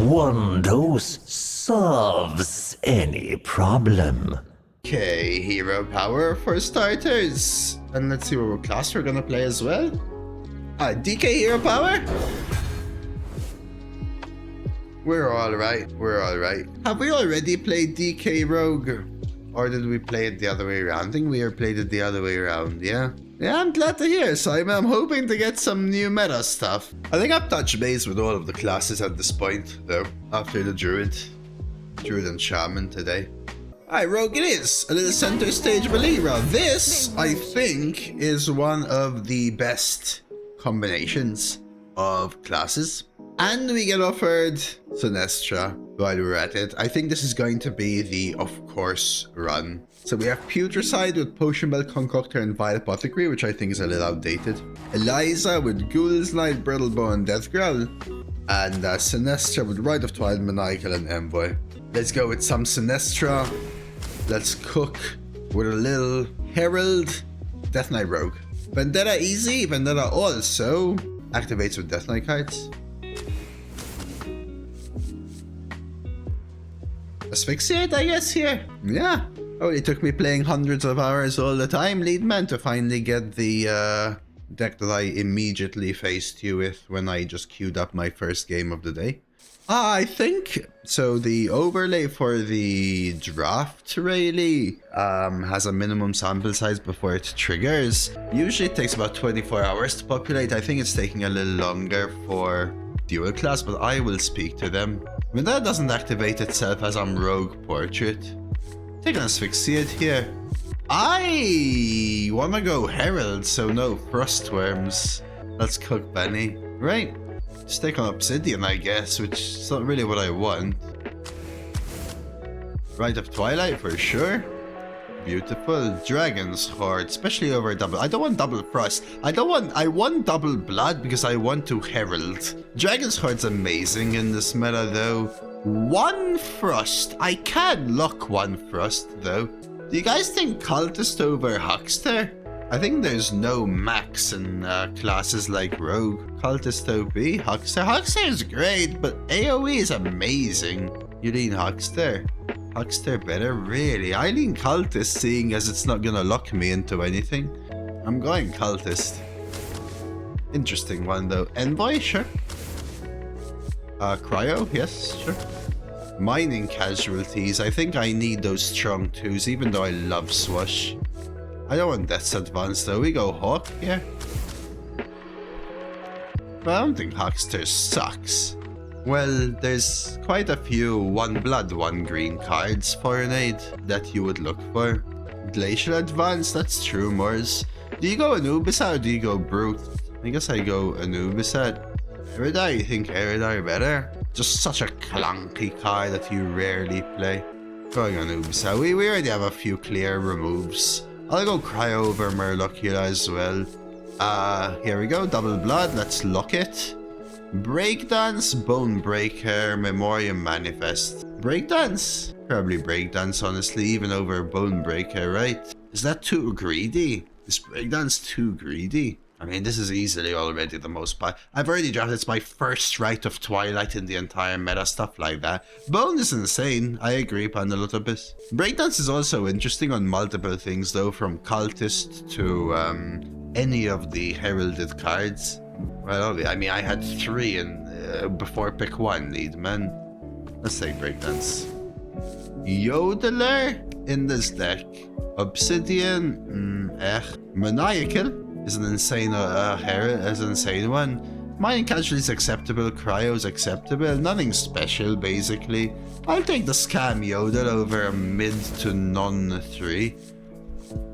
one dose solves any problem. Okay, hero power for starters. And let's see what class we're gonna play as well. DK hero power? We're alright, we're alright. Have we already played DK Rogue? Or did we play it the other way around? I think we played it the other way around, yeah? Yeah, I'm glad to hear, Simon. I'm hoping to get some new meta stuff. I think I've touched base with all of the classes at this point, though, after the Druid and Shaman today. Alright, Rogue it is. A little center stage Valera. This, I think, is one of the best combinations of classes. And we get offered Sinestra while we're at it. I think this is going to be the of course run. So we have Putricide with Potion Belt Concoctor and Vile Apothecary, which I think is a little outdated. Eliza with Ghoul's Knight, Brittlebow, and Death Growl. And Sinestra with Rite of Twilight, Maniacal, and Envoy. Let's go with some Sinestra. Let's cook with a little Herald, Death Knight Rogue. Vendetta easy. Vendetta also activates with Death Knight cards. Asphyxiate, I guess, here. Yeah. Oh, it took me playing hundreds of hours all the time, lead man, to finally get the deck that I immediately faced you with when I just queued up my first game of the day. I think so. The overlay for the draft really has a minimum sample size before it triggers. Usually it takes about 24 hours to populate. I think it's taking a little longer for dual class, but I will speak to them. I mean, that doesn't activate itself as I'm Rogue Portrait. Take an Asphyxiate here. I wanna go Herald, so no Frostworms. Let's cook Benny. Right. Just take on Obsidian, I guess, which is not really what I want. Rite of Twilight for sure. Beautiful. Dragon's Heart, especially over double. I don't want double Frost. I want double Blood because I want to Herald. Dragon's Heart's amazing in this meta though. One Frost. I can lock one Frost though. Do you guys think Cultist over Huckster? I think there's no max in classes like Rogue. Cultist OP, Huckster. Huckster is great, but AoE is amazing. You lean Huckster. Huckster better? Really? I lean Cultist, seeing as it's not gonna lock me into anything. I'm going Cultist. Interesting one though. Envoy? Sure. Cryo? Yes, sure. Mining Casualties. I think I need those strong twos, even though I love Swash. I don't want Death's Advance though. We go Hawk here. But I don't think Huckster sucks. Well, there's quite a few 1 blood, 1 green cards for an aid that you would look for. Glacial Advance, that's true, Mors. Do you go Anubisa or do you go Brute? I guess I go Anubisa. Eridar, you think Eridar better? Just such a clunky card that you rarely play. Going Anubisa. We already have a few clear removes. I'll go Cryo over Murloc as well. Here we go, double blood, let's lock it. Breakdance, Bone Breaker, Memoriam Manifest. Breakdance? Probably Breakdance, honestly, even over Bone Breaker, right? Is that too greedy? Is Breakdance too greedy? I mean, this is easily already the most I've already drafted. It's my first Rite of Twilight in the entire meta, stuff like that. Bone is insane. I agree, Pandalotopus. Breakdance is also interesting on multiple things, though, from Cultist to any of the heralded cards. Well, I mean, I had 3 in before pick 1, lead man. Let's take Breakdance. Yodeler in this deck. Obsidian, Maniacal is an insane one. Mining Casualty is acceptable, Cryo is acceptable, nothing special basically. I'll take the Scam Yodel over a mid to non-3.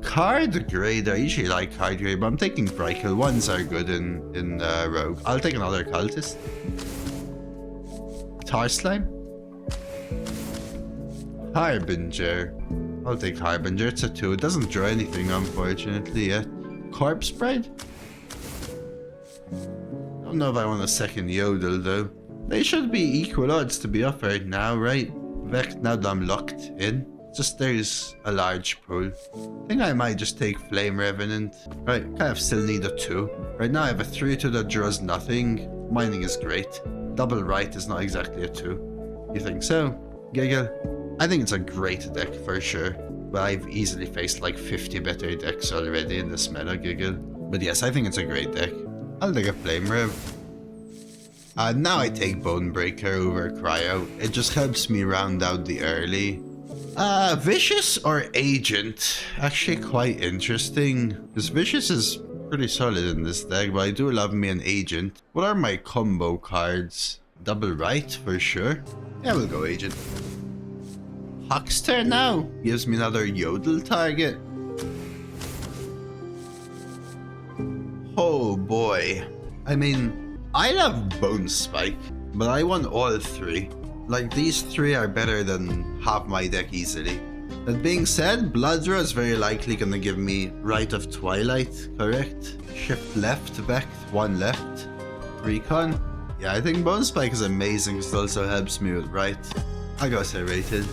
Card grade, I usually like card grade, but I'm taking Brykel. Ones are good in Rogue. I'll take another Cultist. Tar Slime. Harbinger. I'll take Harbinger. It's a 2. It doesn't draw anything, unfortunately, yet. Corpse Bride? I don't know if I want a second Yodel, though. They should be equal odds to be offered now, right? Vect, now that I'm locked in. Just there's a large pool. I think I might just take Flame Revenant. Right, kind of still need a 2. Right now I have a 3-2 that draws nothing. Mining is great. Double right is not exactly a 2. You think so? Giggle? I think it's a great deck for sure. But I've easily faced like 50 better decks already in this meta, Giggle. But yes, I think it's a great deck. I'll take a Flame Rev. Now I take Bonebreaker over Cryo. It just helps me round out the early. Vicious or Agent? Actually quite interesting. Because Vicious is pretty solid in this deck, but I do love me an Agent. What are my combo cards? Double right for sure. Yeah, we'll go Agent. Huckster now gives me another Yodel target. Oh boy. I mean, I love Bone Spike, but I want all 3. Like, these 3 are better than half my deck easily. That being said, Bloodra is very likely gonna give me Rite of Twilight, correct? Shift left, back, 1 left. Recon. Yeah, I think Bone Spike is amazing because it also helps me with right. I'll go Serrated.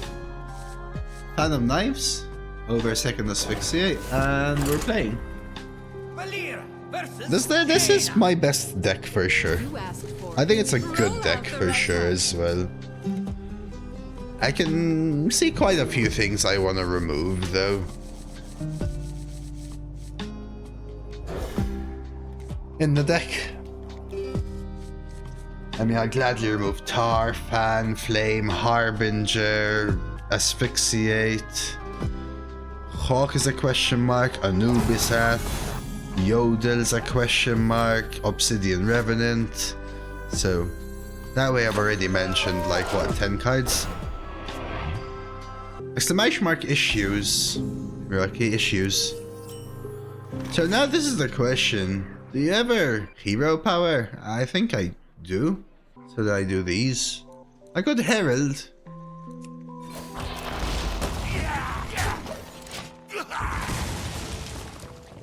Fan of Knives, over second Asphyxiate, and we're playing. This is my best deck for sure. I think it's a good deck for sure as well. I can see quite a few things I want to remove though. In the deck. I mean, I'd gladly remove Tar, Fan, Flame, Harbinger, Asphyxiate. Hawk is a question mark, Anubis Yodel's a question mark, Obsidian Revenant. So that way I've already mentioned like what, 10 cards? Exclamation mark issues. Rocky issues. So now this is the question. Do you ever hero power? I think I do. So that I do these. I got Herald.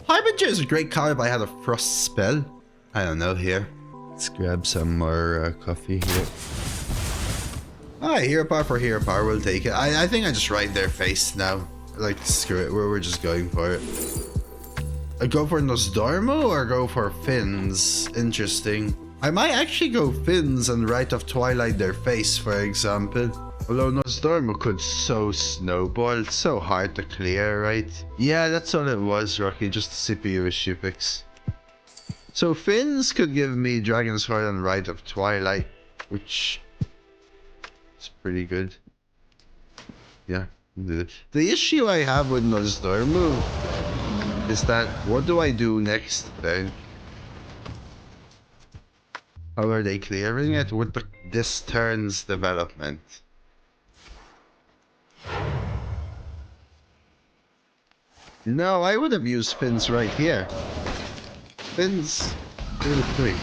Harbinger is a great card if I had a Frost spell. I don't know here. Let's grab some more coffee here. Alright, hero power for hero power, we'll take it. I think I just ride their face now. Like, screw it, we're just going for it. I go for Nosdormu or go for Fins? Interesting. I might actually go Fins and Rite of Twilight their face, for example. Although Nosdormu could so snowball, it's so hard to clear, right? Yeah, that's all it was, Rocky, just a CPU issue fix. So Fins could give me Dragon's Sword and Rite of Twilight, which is pretty good. Yeah, the issue I have with Nosdormu is that, what do I do next then? How are they clearing it? With this turn's development. No, I would have used Fins right here. Fins, deal 3.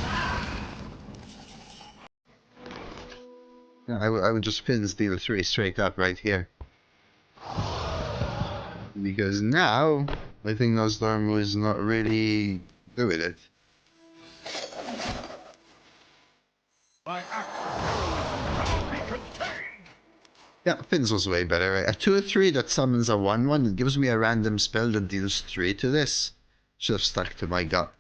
Yeah, I would just Fins deal 3 straight up right here. Because now, I think Nosdormu is not really doing it. Yeah, Fins was way better, right? A 2/3 that summons a 1/1, it gives me a random spell that deals 3 to this. Should have stuck to my gut.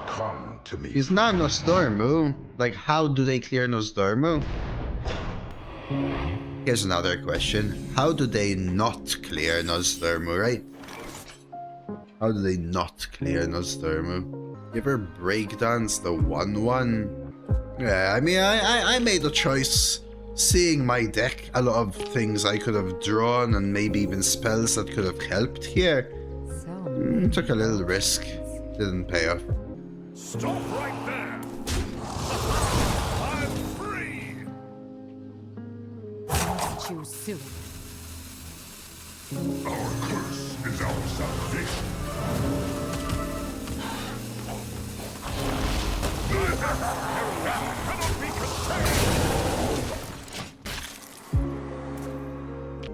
Come to me. He's not Nosdormu. Like, how do they clear Nosdormu? Here's another question. How do they not clear Nosdormu, right? How do they not clear Nosdormu? You ever breakdance the 1/1? Yeah, I mean, I made a choice. Seeing my deck, a lot of things I could have drawn and maybe even spells that could have helped here. Took a little risk. Didn't pay off. Stop right there. I'm free. Choose soon. Our curse is our salvation. Cannot be contained.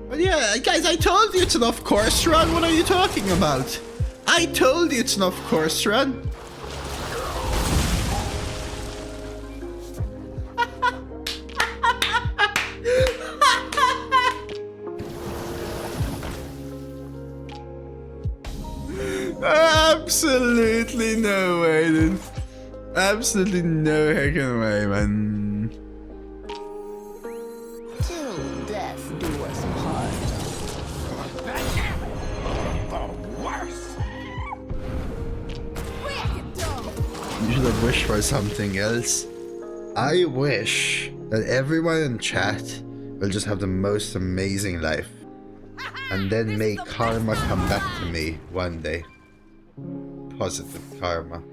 But yeah, guys, I told you it's an off-course run. What are you talking about? I told you it's an off-course run. Absolutely no way, dude. Absolutely no heckin' way, man. Till death do us part. The worst. You should have wished for something else. I wish that everyone in chat will just have the most amazing life. And then may karma come back to me one day. Positive karma.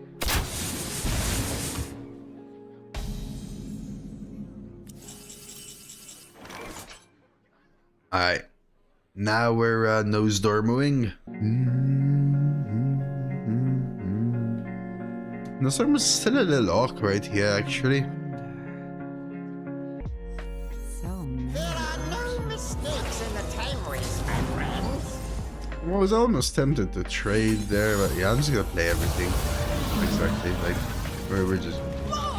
Alright. Now we're nose door mooing. This one was still a little awkward here, actually. There are no mistakes in the time race, my friends. I was almost tempted to trade there, but yeah, I'm just gonna play everything. Exactly, like, we're just...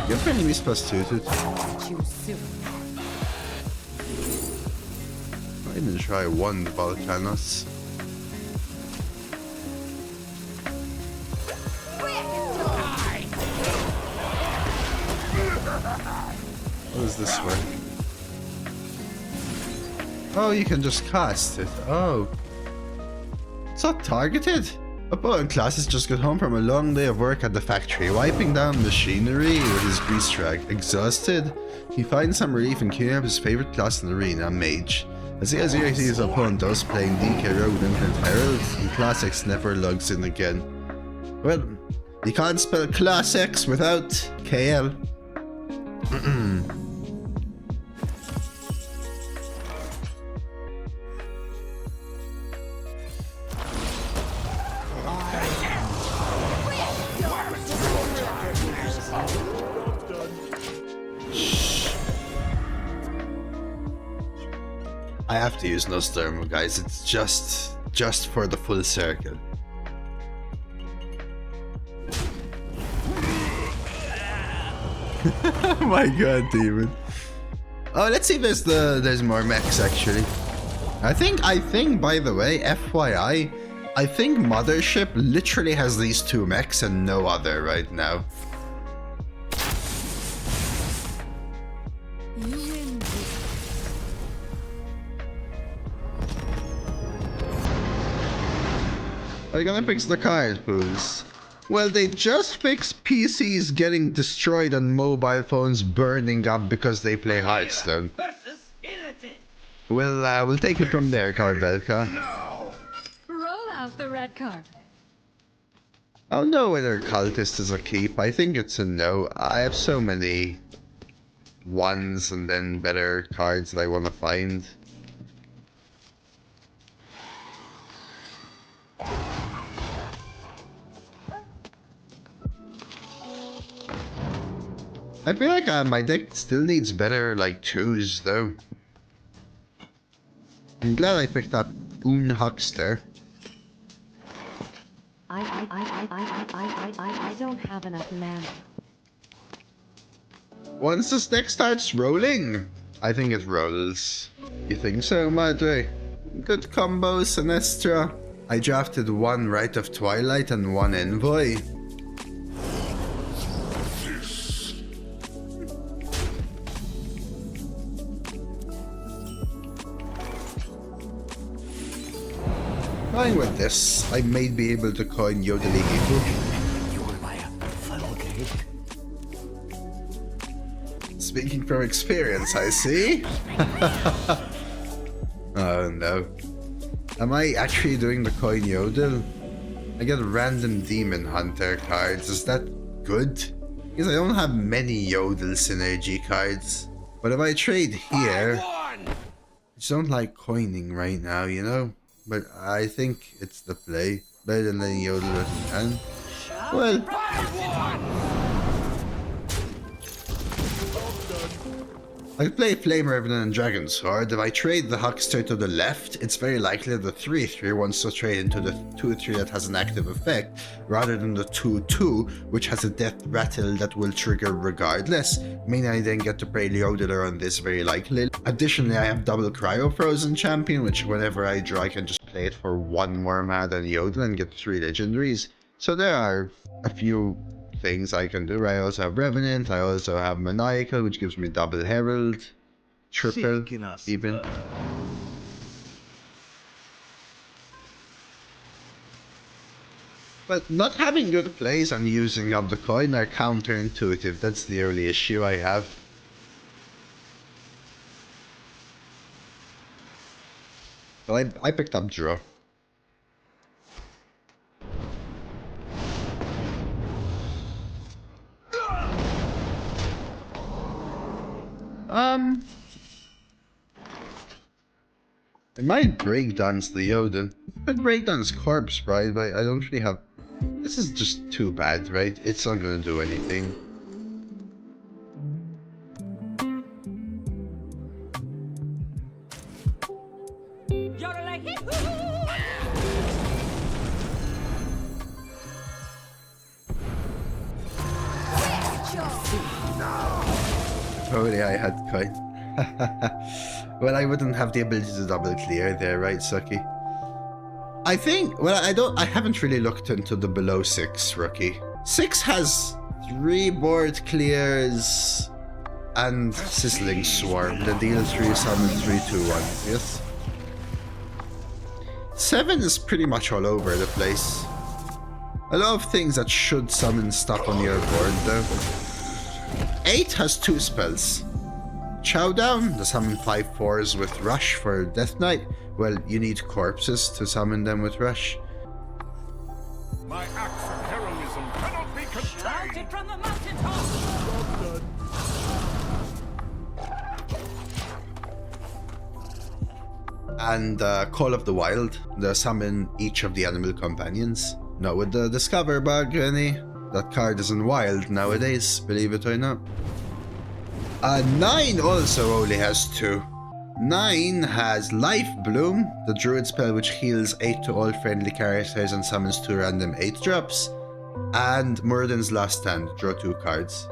You're playing Miss plus 2 too. Too soon. I didn't try one Volcanos. What is this one? Oh, you can just cast it. Oh. It's not targeted. Opponent class has just got home from a long day of work at the factory, wiping down machinery with his grease rag. Exhausted, he finds some relief in queuing up his favorite class in the arena, Mage. As he sees his opponent Dose playing DK Rogue and Herald, he Class X never logs in again. Well, you can't spell Class X without KL. I have to use Nostromo, guys. It's just for the full circle. Oh my god, demon. Oh, let's see if there's more mechs actually. I think by the way, FYI, I think Mothership literally has these two mechs and no other right now. Are you gonna fix the card pools? Well, they just fixed PCs getting destroyed and mobile phones burning up because they play Hearthstone. We'll take it from there, Carvelka. Roll out the red card. I'll know whether Cultist is a keep. I think it's a no. I have so many ones and then better cards that I want to find. I feel like my deck still needs better, like, twos, though. I'm glad I picked up Huckster. I don't have enough mana. Once this deck starts rolling, I think it rolls. You think so, Madre? Good combo, Sinestra. I drafted one Rite of Twilight and one Envoy. Going with this, I may be able to coin Yodeligifu. Speaking from experience, I see. Oh no. Am I actually doing the coin Yodel? I get random Demon Hunter cards. Is that good? Because I don't have many Yodel synergy cards. But if I trade here, I just don't like coining right now, you know? But I think it's the play. Better than letting Yodel at the end. Well, I could play Flame Revenant and Dragon Sword. If I trade the Huckster to the left, it's very likely that the 3/3 wants to trade into the 2/3 that has an active effect, rather than the 2/2, which has a death rattle that will trigger regardless, meaning I then get to play Leodeler on this very likely. Additionally, I have double Cryo Frozen Champion, which whenever I draw, I can just play it for one more mana than Yodel and get 3 legendaries. So there are a few things I can do. I also have Revenant, I also have Maniacal, which gives me double Herald, triple, even. But not having good plays and using up the coin are counterintuitive. That's the only issue I have. Well, I picked up draw. I might breakdance the Odin. I'd breakdance Corpse Bride, but I don't really have... This is just too bad, right? It's not gonna do anything. Oh yeah, I had coin. Well, I wouldn't have the ability to double clear there, right, Sucky? I think, well, I haven't really looked into the below 6 rookie. 6 has 3 board clears and Sizzling Swarm. The deal 3 summon 3, 2, 1, yes? 7 is pretty much all over the place. A lot of things that should summon stuff on your board, though. 8 has 2 spells. Chowdown, the summon 5/4s with Rush for Death Knight. Well, you need corpses to summon them with Rush. My acts of heroism cannot be contained. From the mountaintop. And Call of the Wild, the summon each of the animal companions. Not with the Discover bug, any. That card isn't wild nowadays, believe it or not. 9 also only has 2. 9 has Life Bloom, the druid spell which heals 8 to all friendly characters and summons 2 random 8 drops. And Muradin's Last Stand, draw 2 cards.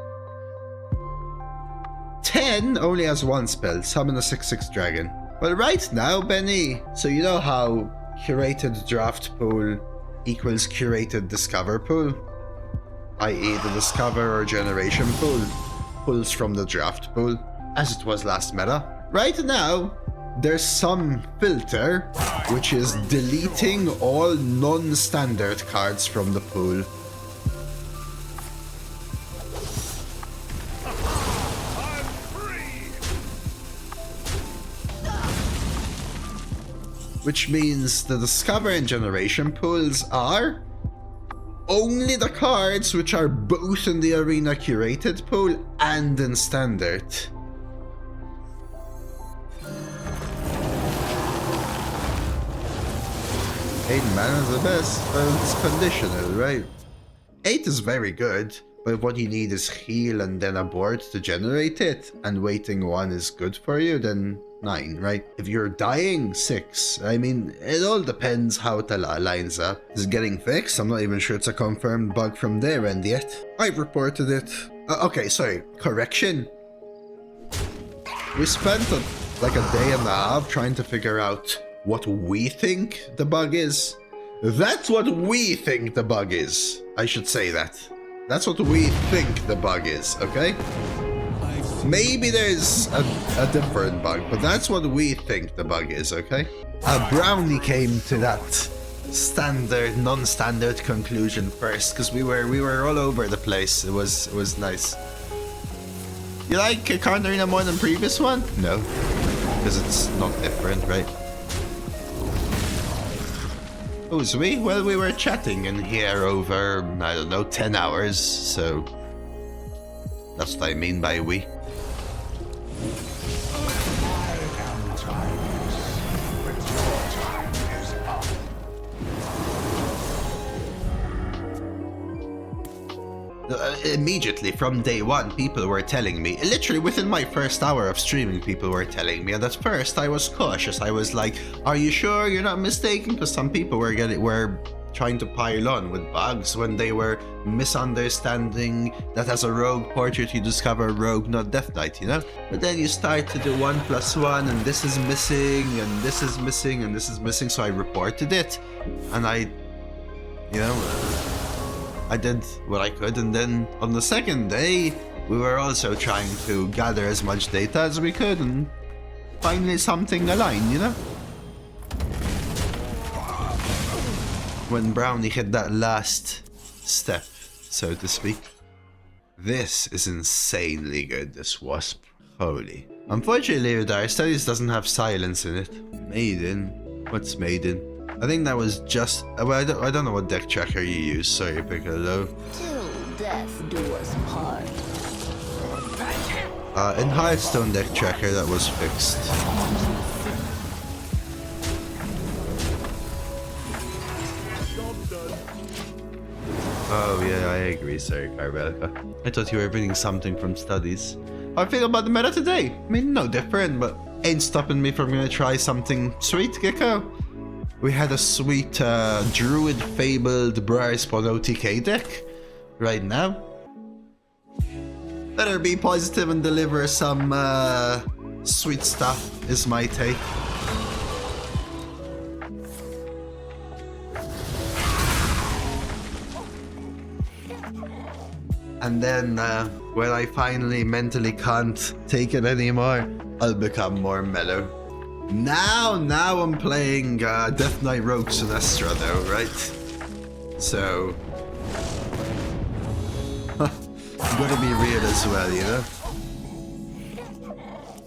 10 only has 1 spell, summon a 6/6 dragon. Well, right now, Benny, so you know how curated draft pool equals curated discover pool? I.e. the discover or generation pool pulls from the draft pool, as it was last meta. Right now, there's some filter which is deleting all non-standard cards from the pool. I'm free. Which means the discover and generation pools are only the cards which are both in the arena curated pool and in standard. 8 mana is the best, but it's conditional, right? 8 is very good, but what you need is heal and then a board to generate it, and waiting 1 is good for you, then 9, right? If you're dying, 6. I mean, it all depends how it lines up. Is it getting fixed? I'm not even sure it's a confirmed bug from their end yet. I've reported it. Okay, sorry. Correction. We spent like a day and a half trying to figure out what we think the bug is. That's what we think the bug is. I should say that. That's what we think the bug is, okay? Maybe there's a different bug, but that's what we think the bug is, okay? Brownie came to that standard, non-standard conclusion first, because we were all over the place. It was nice. You like Current Arena more than previous one? No, because it's not different, right? Who's we? Well, we were chatting in here over, I don't know, 10 hours, so that's what I mean by we. Immediately from day one, people were telling me, literally within my first hour of streaming, people were telling me, and at first I was cautious. I was like, are you sure you're not mistaken? Because some people were trying to pile on with bugs when they were misunderstanding that as a rogue portrait you discover rogue, not Death Knight, you know? But then you start to do 1+1 and this is missing and this is missing and this is missing, so I reported it, and I, you know, I did what I could, and then on the second day, we were also trying to gather as much data as we could, and finally something aligned, you know? When Brownie hit that last step, so to speak. This is insanely good, this wasp. Holy. Unfortunately, Dire Studies doesn't have silence in it. Maiden? What's Maiden? I think that was just... Well, I don't know what deck tracker you use, sorry Piccolo. Till death do us part. In Hearthstone deck tracker that was fixed. Oh yeah, I agree, sorry Carbelica. I thought you were reading something from studies. How I feel about the meta today? I mean, no different, but ain't stopping me from gonna try something sweet, Gecko. We had a sweet Druid Fabled Briar Spawn OTK deck right now. Better be positive and deliver some sweet stuff is my take. And then when I finally mentally can't take it anymore, I'll become more mellow. Now I'm playing Death Knight Rogue Sinestra though, right? So... gotta be real as well, you know?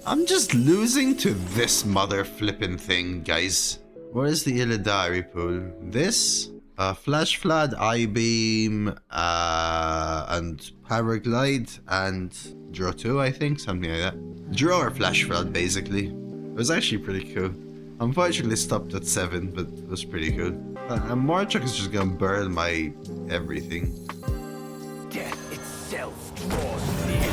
I'm just losing to this mother flippin' thing, guys. What is the Illidari pool? This? Flash Flood, I-Beam, and Paraglide, and Draw 2, I think, something like that. Draw or Flash Flood, basically. It was actually pretty cool. Unfortunately stopped at 7, but it was pretty cool. And Marchuk is just gonna burn my everything. Death itself draws near.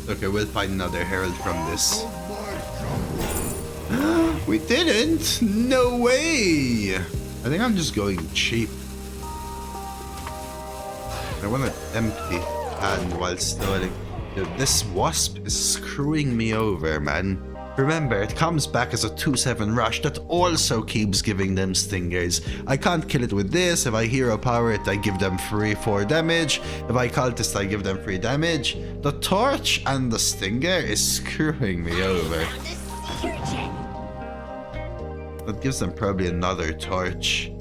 Okay, we'll find another Herald from this. We didn't! No way! I think I'm just going cheap. I want to empty hand while stalling. Dude, this wasp is screwing me over, man. Remember, it comes back as a 2/7 rush that also keeps giving them stingers. I can't kill it with this. If I hero power it, I give them free 4 damage. If I cultist, I give them 3 damage. The torch and the stinger is screwing me over. That gives them probably another torch.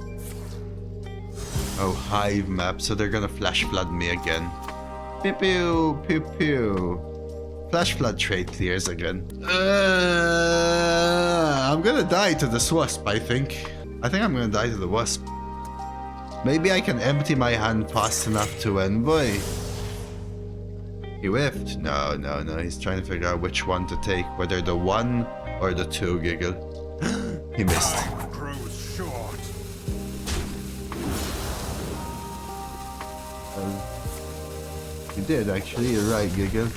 Oh, hive map, so they're gonna flash flood me again. Pew pew pew pew. Flash flood trade clears again. I'm gonna die to this wasp, I think. I think I'm gonna die to the wasp. Maybe I can empty my hand fast enough to envoy. He whiffed. No, he's trying to figure out which one to take, whether the 1 or the 2 giggle. He missed. Time grows short. He did actually, you're right, giggle.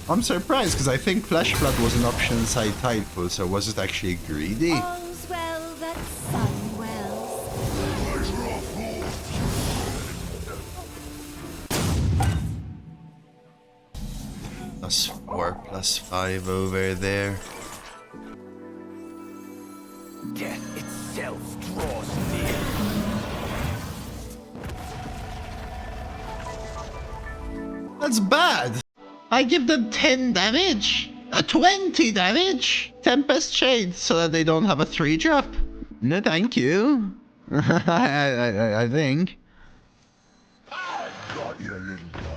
I'm surprised because I think Flash Flood was an option inside Tideful, so was it actually greedy? All's well that sun wells. +4, +5 over there. Death itself draws near. That's bad! I give them 10 damage! 20 damage! Tempest Shade, so that they don't have a 3-drop. No thank you. I think. Got your little guy.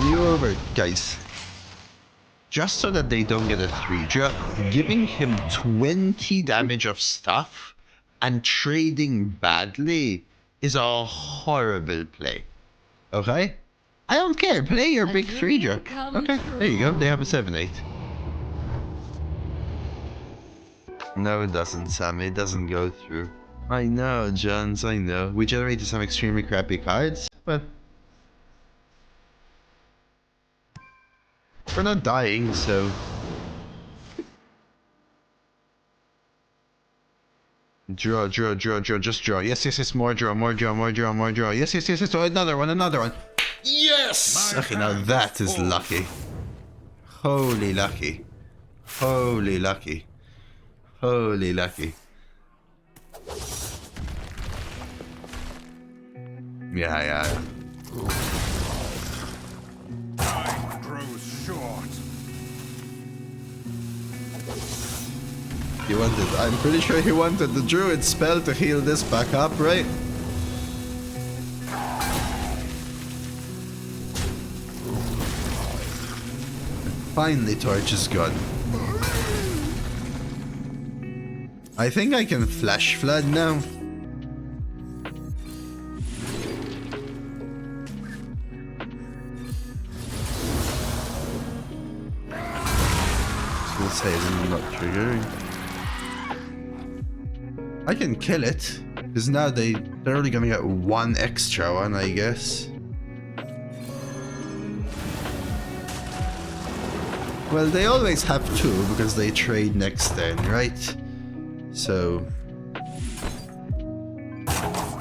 You over, guys. Just so that they don't get a 3-drop, giving him 20 damage of stuff and trading badly is a horrible play. Okay? I don't care. Play your big 3-drop. Okay, there you go. They have a 7-8. No, it doesn't, Sammy. It doesn't go through. I know, Jones. I know. We generated some extremely crappy cards, but we're not dying, so... Draw, just draw. Yes, more draw. Yes. Oh, another one. Yes! Okay, now that is lucky. Holy lucky. Yeah. Time grows short. I'm pretty sure he wanted the druid spell to heal this back up, right? Finally, torch is gone. I think I can flash flood now. Say I'm not triggering. I can kill it because now they're only gonna get one extra one, I guess. Well, they always have two because they trade next turn, right? So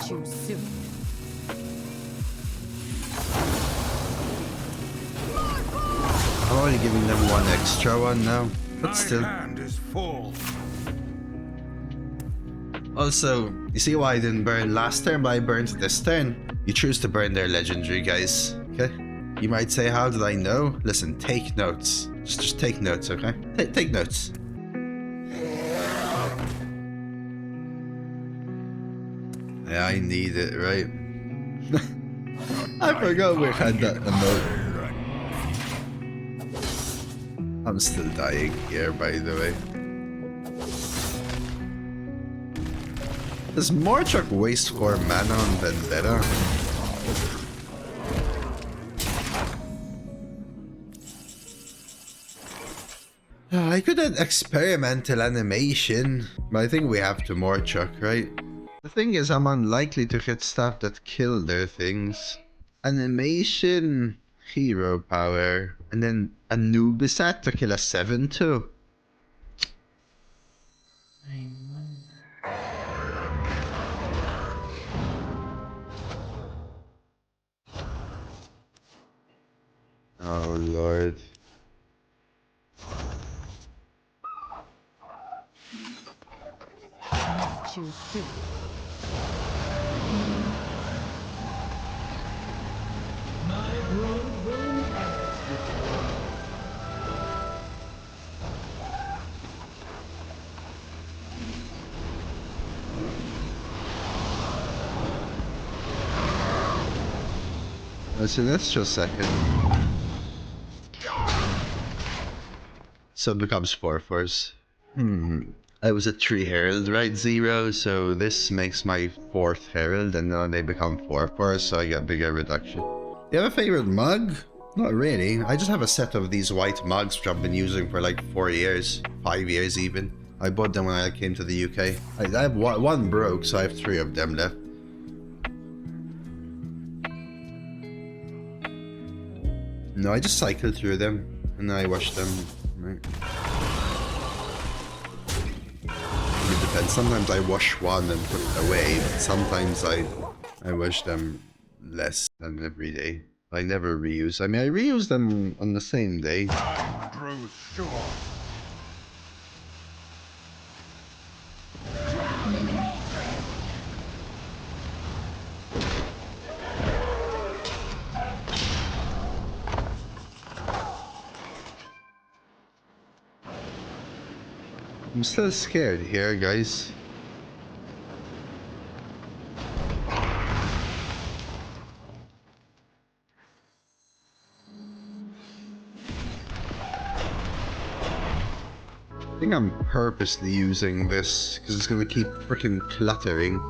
Too soon. I'm only giving them one extra one now. But still. My hand is full. Also, you see why I didn't burn last turn, but I burned this turn? You choose to burn their legendary, guys. Okay? You might say, how did I know? Listen, take notes. Just take notes, okay? Take notes. Yeah, I need it, right? I forgot we had that emote. I'm still dying here, by the way. Does Morchuk waste 4 mana on Vendetta? I could add experimental animation, but I think we have to Morchuk, right? The thing is, I'm unlikely to hit stuff that kill their things. Animation, hero power, and then Anubisat to kill a 7-2. Oh lord. Too soon. Sinestra second. So it becomes 4/4s. I was at 3 Herald, right? 0, so this makes my 4th Herald, and then they become 4/4, so I get bigger reduction. Do you have a favorite mug? Not really. I just have a set of these white mugs which I've been using for like 4 years, 5 years even. I bought them when I came to the UK. I have one broke, so I have 3 of them left. No, I just cycle through them and I wash them. Right. It depends. Sometimes I wash one and put it away, but sometimes I wash them less than every day. I never reuse. I mean, I reuse them on the same day. Time grows short. I'm still scared here, guys. I think I'm purposely using this because it's gonna keep freaking cluttering.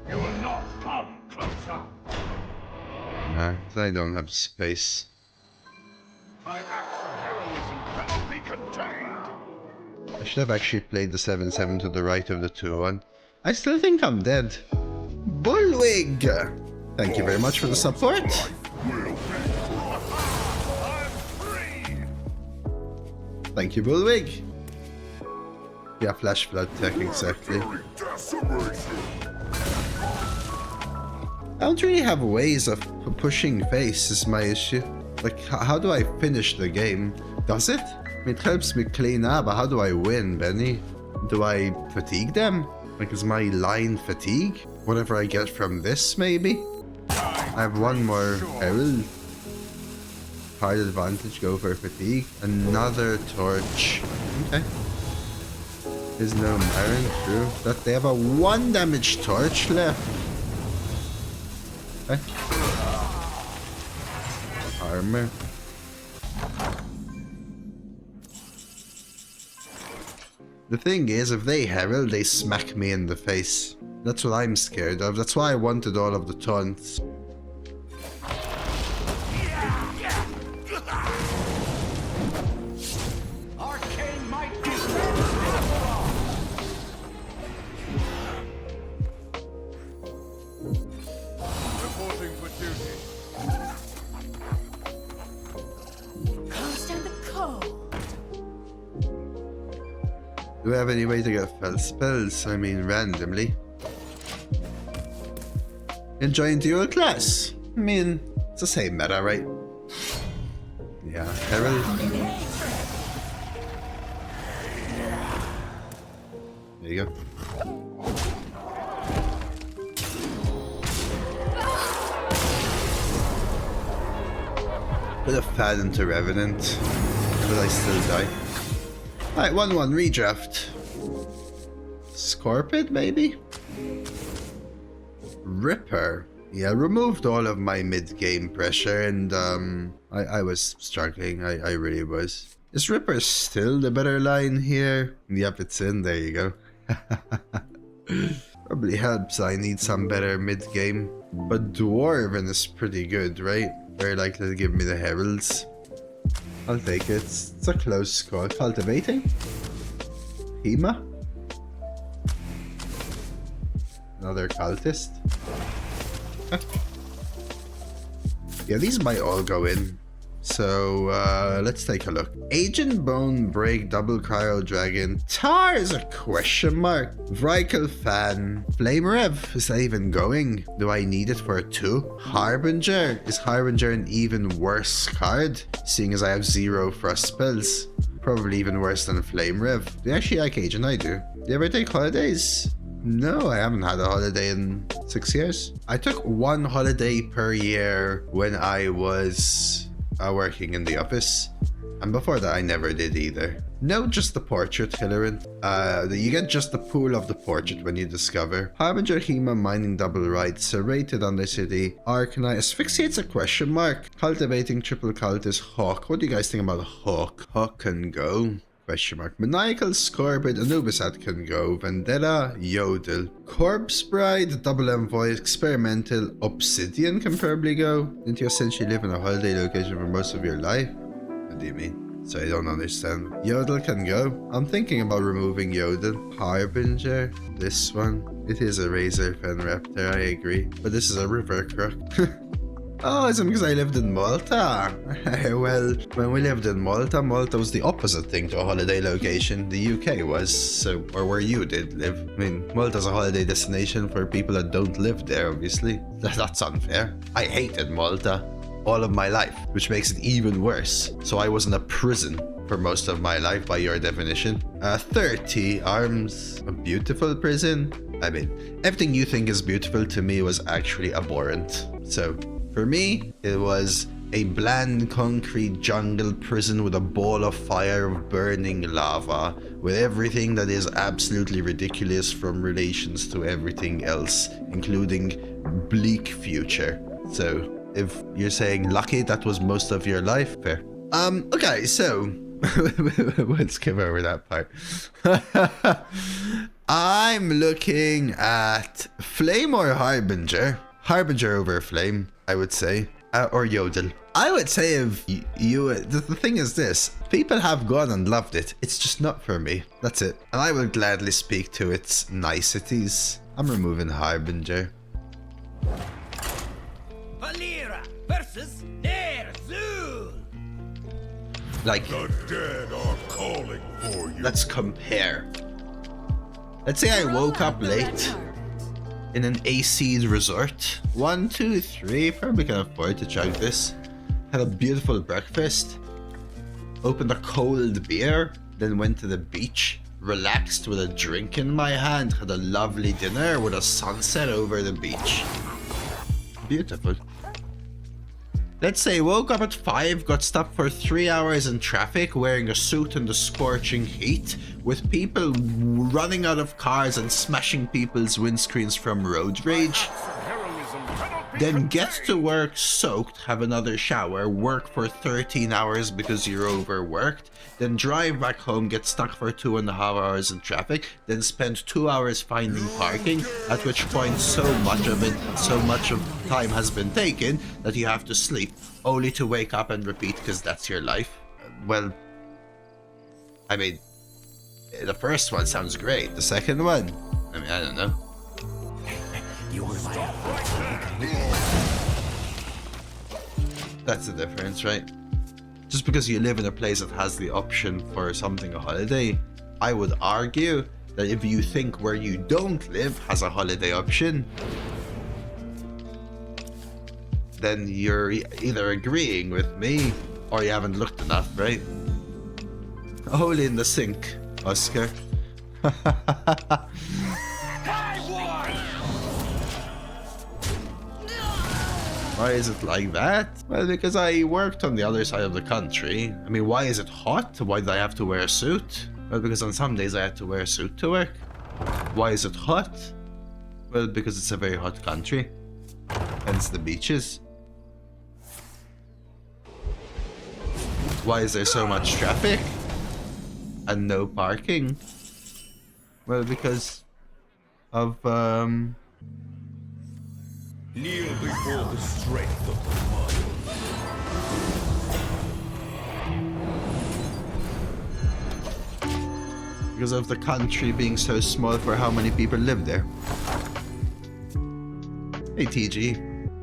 You will not come closer. Nah, 'cause I don't have space. My acts of heroism cannot be contained. I should have actually played the 7/7 to the right of the 2/1. I still think I'm dead. Bullwig! Thank you very much for the support. I'm free. Thank you, Bullwig. Yeah, flash flood tech, exactly. I don't really have ways of pushing face is my issue. Like, how do I finish the game? Does it? I mean, it helps me clean up, but how do I win, Benny? Do I fatigue them? Like, is my line fatigue? Whatever I get from this, maybe? I have one more Herald. Hard advantage, go for fatigue. Another torch. Okay. There's no Marin, true. That they have a 1 damage torch left. Okay. Armor. The thing is, if they Herald, they smack me in the face. That's what I'm scared of. That's why I wanted all of the taunts. Arcane might be reporting for duty. Can't stand the cold. Do we have any way to get fell spells? I mean, randomly. Enjoying dual class? I mean, it's the same meta, right? Yeah, Herald. There you go. Put a fan into Revenant. Will I still die? Alright, 1-1 redraft. Scorpid, maybe? Ripper. Yeah, removed all of my mid-game pressure and I was struggling. I really was. Is Ripper still the better line here? Yep, it's in. There you go. Probably helps. I need some better mid-game. But Dwarven is pretty good, right? Very likely to give me the Heralds. I'll take it. It's a close call. Cultivating? Hema? Another cultist? Yeah, these might all go in. So, let's take a look. Agent Bone Break, Double Cryo Dragon. Tar is a question mark. Vrykle Fan. Flame Rev. Is that even going? Do I need it for a 2? Harbinger. Is Harbinger an even worse card? Seeing as I have 0 frost spells. Probably even worse than Flame Rev. Do you actually like Agent? I do. Do you ever take holidays? No, I haven't had a holiday in 6 years. I took 1 holiday per year when I was working in the office. And before that, I never did either. No, just the portrait, Hilarion. You get just the pool of the portrait when you discover. Harbinger, Hema, Mining, Double Right, Serrated Undercity, Arcanite, Asphyxiate's a question mark. Cultivating, Triple Cultist, Hawk. What do you guys think about Hawk? Hawk can go. Question mark. Maniacal, Scorbid, Anubisat can go. Vendetta, Yodel. Corpse Bride, Double Envoy, Experimental, Obsidian can probably go. Didn't you essentially live in a holiday location for most of your life? What do you mean? So I don't understand. Yodel can go. I'm thinking about removing Yodel. Harbinger, this one. It is a Razor Fen Raptor, I agree. But this is a River Crook. Oh, it's because I lived in Malta. Well, when we lived in Malta, Malta was the opposite thing to a holiday location. The UK was, so, or where you did live. I mean, Malta's a holiday destination for people that don't live there, obviously. That's unfair. I hated Malta all of my life, which makes it even worse. So I was in a prison for most of my life by your definition. 30 arms, a beautiful prison. I mean, everything you think is beautiful to me was actually abhorrent. So for me, it was a bland concrete jungle prison with a ball of fire of burning lava, with everything that is absolutely ridiculous from relations to everything else, including bleak future. So if you're saying lucky, that was most of your life, fair. Okay, so let's skip over that part. I'm looking at Flame or Harbinger. Harbinger over Flame, I would say. Or Yodel. I would say if you the thing is this. People have gone and loved it. It's just not for me. That's it. And I will gladly speak to its niceties. I'm removing Harbinger. Valera versus Ner'zhul. Like, The dead are calling for you. let's compare. Let's say I Roll woke out up the red late carpet. in an AC'd resort. 1, 2, 3, probably can afford to chug this. Had a beautiful breakfast. Opened a cold beer, then went to the beach. Relaxed with a drink in my hand. Had a lovely dinner with a sunset over the beach. Beautiful. Let's say woke up at 5, got stopped for 3 hours in traffic wearing a suit in the scorching heat with people running out of cars and smashing people's windscreens from road rage. Heroism cannot be Then get contained. to work soaked, have another shower, work for 13 hours because you're overworked, then drive back home, get stuck for 2.5 hours in traffic, then spend 2 hours finding parking, at which point so much of time has been taken that you have to sleep, only to wake up and repeat because that's your life. Well, I mean, the first one sounds great. The second one, I mean, I don't know. That's the difference, right? Just because you live in a place that has the option for something a holiday, I would argue that if you think where you don't live has a holiday option, then you're either agreeing with me or you haven't looked enough, right? A hole in the sink, Oscar. Why is it like that? Well, because I worked on the other side of the country. I mean, why is it hot? Why did I have to wear a suit? Well, because on some days I had to wear a suit to work. Why is it hot? Well, because it's a very hot country. Hence the beaches. Why is there so much traffic? And no parking? Well, because of, Kneel before the strength of the mind. because of the country being so small for how many people live there. Hey, TG.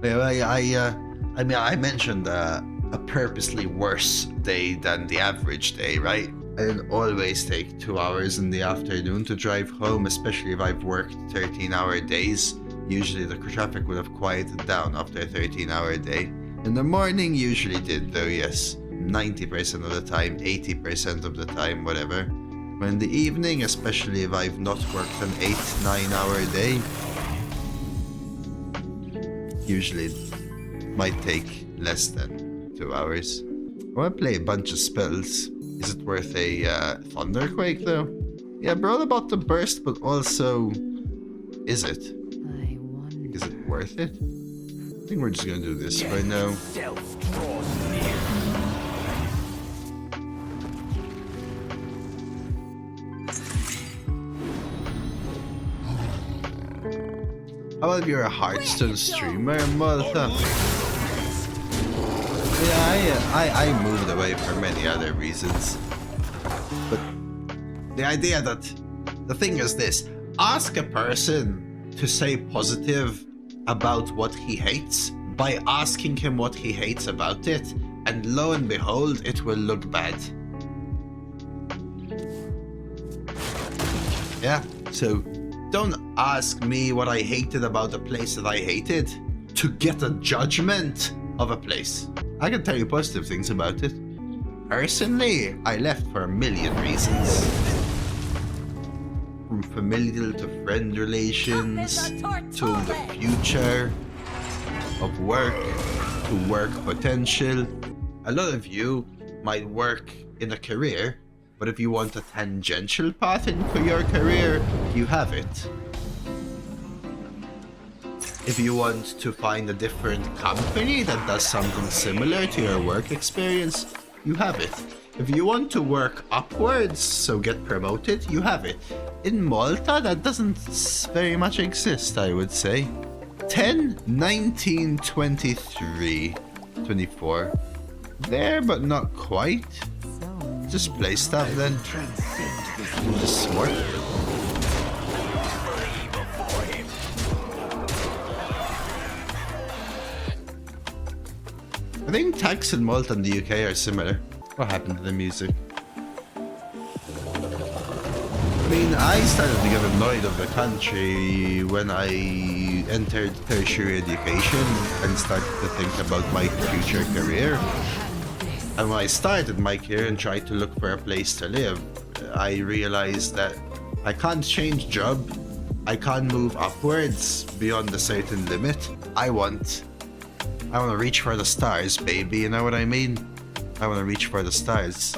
I mean, I mentioned a purposely worse day than the average day, right? I always take 2 hours in the afternoon to drive home, especially if I've worked 13-hour days. Usually the traffic would have quieted down after a 13-hour day. In the morning, usually did though, yes. 90% of the time, 80% of the time, whatever. But in the evening, especially if I've not worked an 8-9 hour day, usually it might take less than 2 hours. I want to play a bunch of spells. Is it worth a Thunderquake though? Yeah, Brawl about to burst, but also, is it? I wonder. Is it worth it? I think we're just gonna do this right now. How about if you're a Hearthstone streamer, Malta? Yeah, I moved away for many other reasons. But the idea that the thing is this: ask a person to say positive about what he hates by asking him what he hates about it, and lo and behold, it will look bad. Yeah, so don't ask me what I hated about a place that I hated to get a judgment of a place. I can tell you positive things about it. Personally, I left for a million reasons. From familial to friend relations, to the future, of work, to work potential. A lot of you might work in a career, but if you want a tangential path into your career, you have it. If you want to find a different company that does something similar to your work experience, you have it. If you want to work upwards, so get promoted, you have it. In Malta, that doesn't very much exist, I would say. 10, 19, 23, 24. There, but not quite. Just play stuff then. Just smart. I think tax in Malta and the UK are similar. What happened to the music? I mean, I started to get annoyed of the country when I entered tertiary education and started to think about my future career. And when I started my career and tried to look for a place to live, I realized that I can't change job. I can't move upwards beyond a certain limit. I want to reach for the stars, baby. You know what I mean? I want to reach for the stars.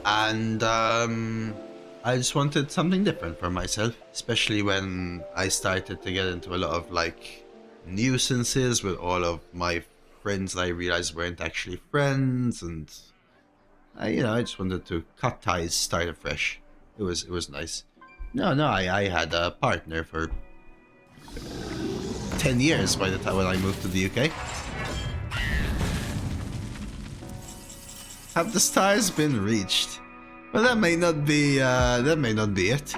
And I just wanted something different for myself, especially when I started to get into a lot of like nuisances with all of my friends that I realized weren't actually friends, and I just wanted to cut ties, start afresh. It was nice. I had a partner for 10 years by the time when I moved to the UK. Have the stars been reached? Well, that may not be it.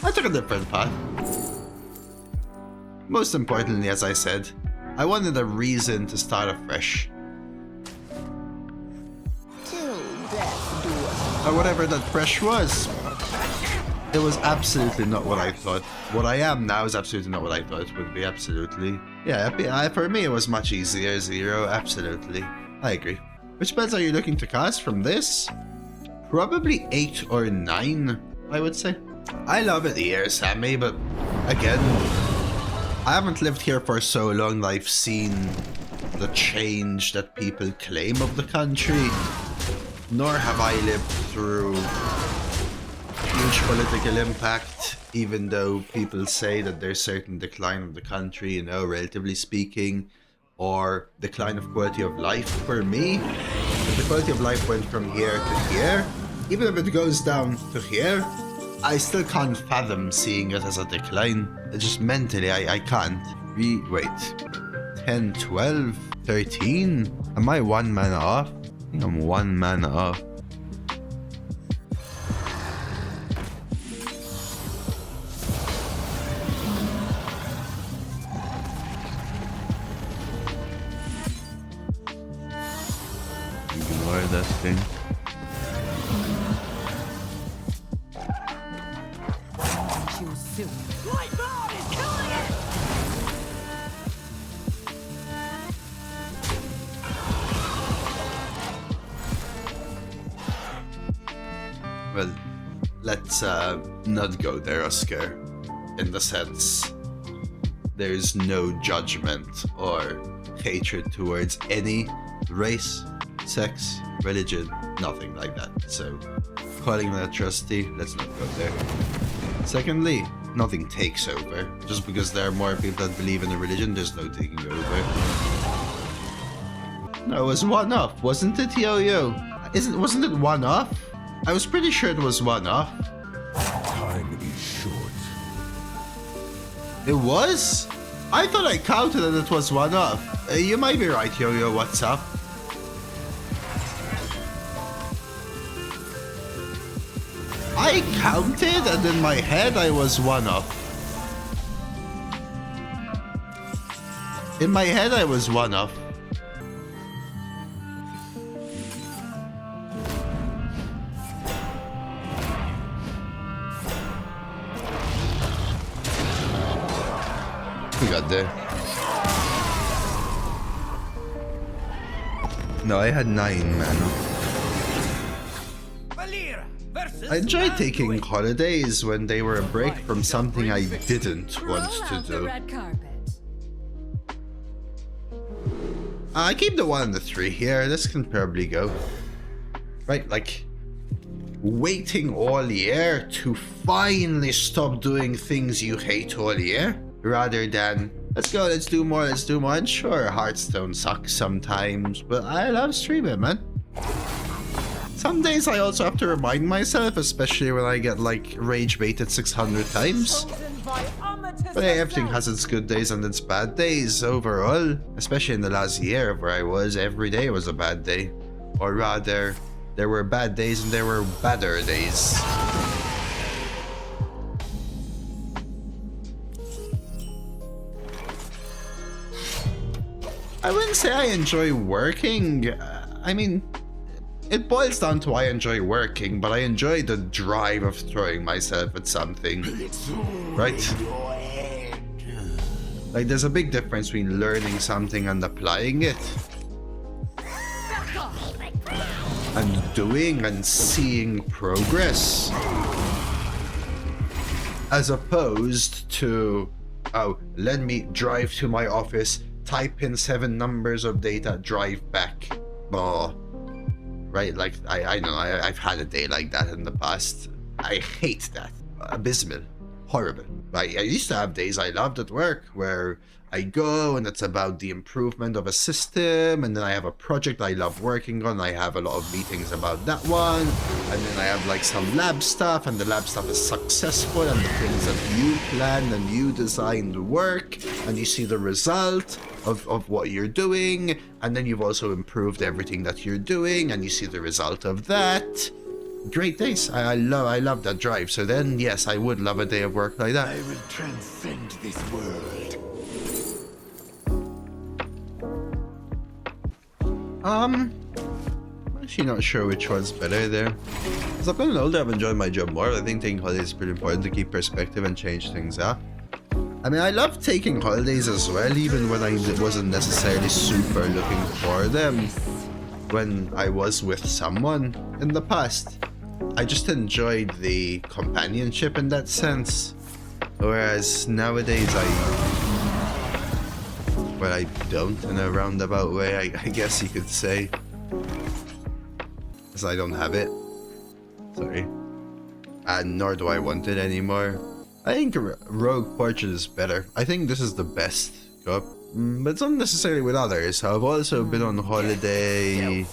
I took a different path. Most importantly, as I said, I wanted a reason to start afresh. Or whatever that fresh was. It was absolutely not what I thought. What I am now is absolutely not what I thought it would be, absolutely. Yeah, for me it was much easier, Zero, absolutely. I agree. Which spells are you looking to cast from this? Probably 8 or 9, I would say. I love it here, Sammy, but again, I haven't lived here for so long that I've seen the change that people claim of the country. Nor have I lived through huge political impact, even though people say that there's certain decline of the country, you know, relatively speaking, or decline of quality of life. For me, if the quality of life went from here to here, even if it goes down to here, I still can't fathom seeing it as a decline. It's just mentally, I can't. Wait, 10, 12, 13? Am I 1 mana off? I think I'm 1 mana off. Ignore that thing. Choose soon. Lightbound is killing it! Well, let's not go there, Oscar. In the sense, there's no judgment or hatred towards any race, sex, religion, nothing like that. So, calling that trusty, let's not go there. Secondly, nothing takes over. Just because there are more people that believe in a religion, there's no taking over. No, it was one off, wasn't it, Yo-Yo? Wasn't it one off? I was pretty sure it was one off. Time is short. It was? I thought I counted and it was one off. You might be right, Yo-Yo, what's up? I counted and in my head I was one off. In my head I was one off. We got there. No, I had 9 mana. Valera versus I enjoyed taking Android. holidays when they were a break from something I didn't want Roll to out the do. red carpet. I keep the 1 and the 3 here. This can probably go. Right, like waiting all year to finally stop doing things you hate all year, rather than let's go, let's do more. And sure, Hearthstone sucks sometimes, but I love streaming, man. Some days I also have to remind myself, especially when I get like rage baited 600 times. But yeah, everything has its good days and its bad days overall. Especially in the last year where I was, every day was a bad day. Or rather, There were bad days and there were badder days. I wouldn't say I enjoy working. I mean, it boils down to I enjoy working, but I enjoy the drive of throwing myself at something. Right? Like, there's a big difference between learning something and applying it. And doing and seeing progress. As opposed to, oh, let me drive to my office, type in 7 numbers of data, drive back. Oh. Right? Like, I know, I've had a day like that in the past. I hate that. Abysmal. Horrible. I used to have days I loved at work where I go and it's about the improvement of a system, and then I have a project I love working on. I have a lot of meetings about that one, and then I have like some lab stuff, and the lab stuff is successful, and the things that you planned and you designed work, and you see the result of what you're doing, and then you've also improved everything that you're doing, and you see the result of that. Great days. I love that drive. So then, yes, I would love a day of work like that. I will transcend this world. I'm actually not sure which one's better there. As I've gotten older, I've enjoyed my job more. I think taking holidays is pretty important to keep perspective and change things up. I mean, I love taking holidays as well, even when I wasn't necessarily super looking for them. When I was with someone in the past, I just enjoyed the companionship in that sense. Whereas nowadays I don't, in a roundabout way, I guess you could say. Because I don't have it. Sorry. And nor do I want it anymore. I think Rogue Portrait is better. I think this is the best cup. But it's not necessarily with others. I've also been on holiday.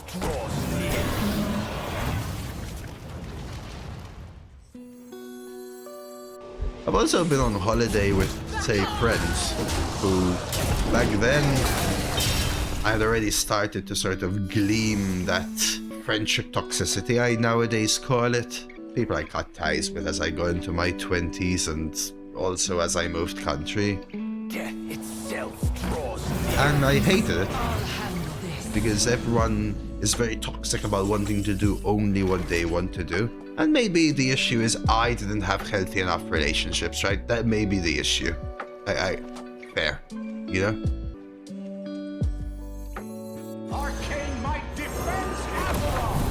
I've also been on holiday with, say, friends who, back then, I had already started to sort of glean that friendship toxicity, I nowadays call it. People I cut ties with as I go into my 20s and also as I moved country. Death itself draws near. And I hated it because everyone is very toxic about wanting to do only what they want to do. And maybe the issue is I didn't have healthy enough relationships, right? That may be the issue. Fair, you know? Arcane might defends Avalon.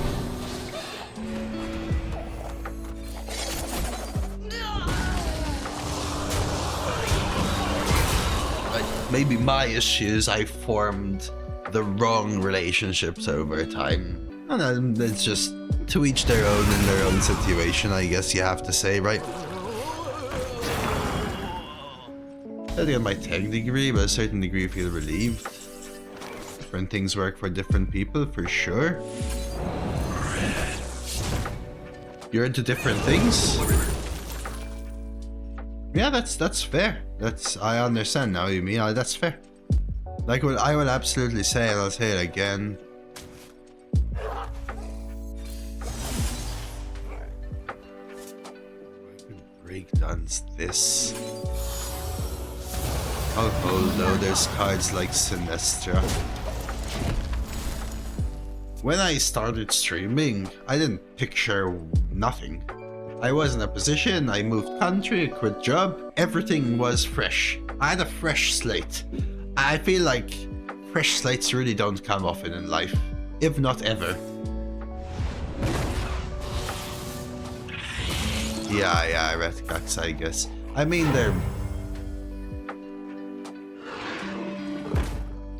Maybe my issue is I formed the wrong relationships over time. And it's just to each their own in their own situation, I guess you have to say, right? I didn't get my tech degree, but a certain degree feel relieved. Different things work for different people, for sure. You're into different things? Yeah, that's fair. I understand now you mean. That's fair. Like what I will absolutely say, and I'll say it again. Breakdowns this. Although there's cards like Sinestra. When I started streaming, I didn't picture nothing. I was in a position, I moved country, quit job, everything was fresh. I had a fresh slate. I feel like fresh slates really don't come often in life, if not ever. Yeah, red cocks, I guess. I mean, they're...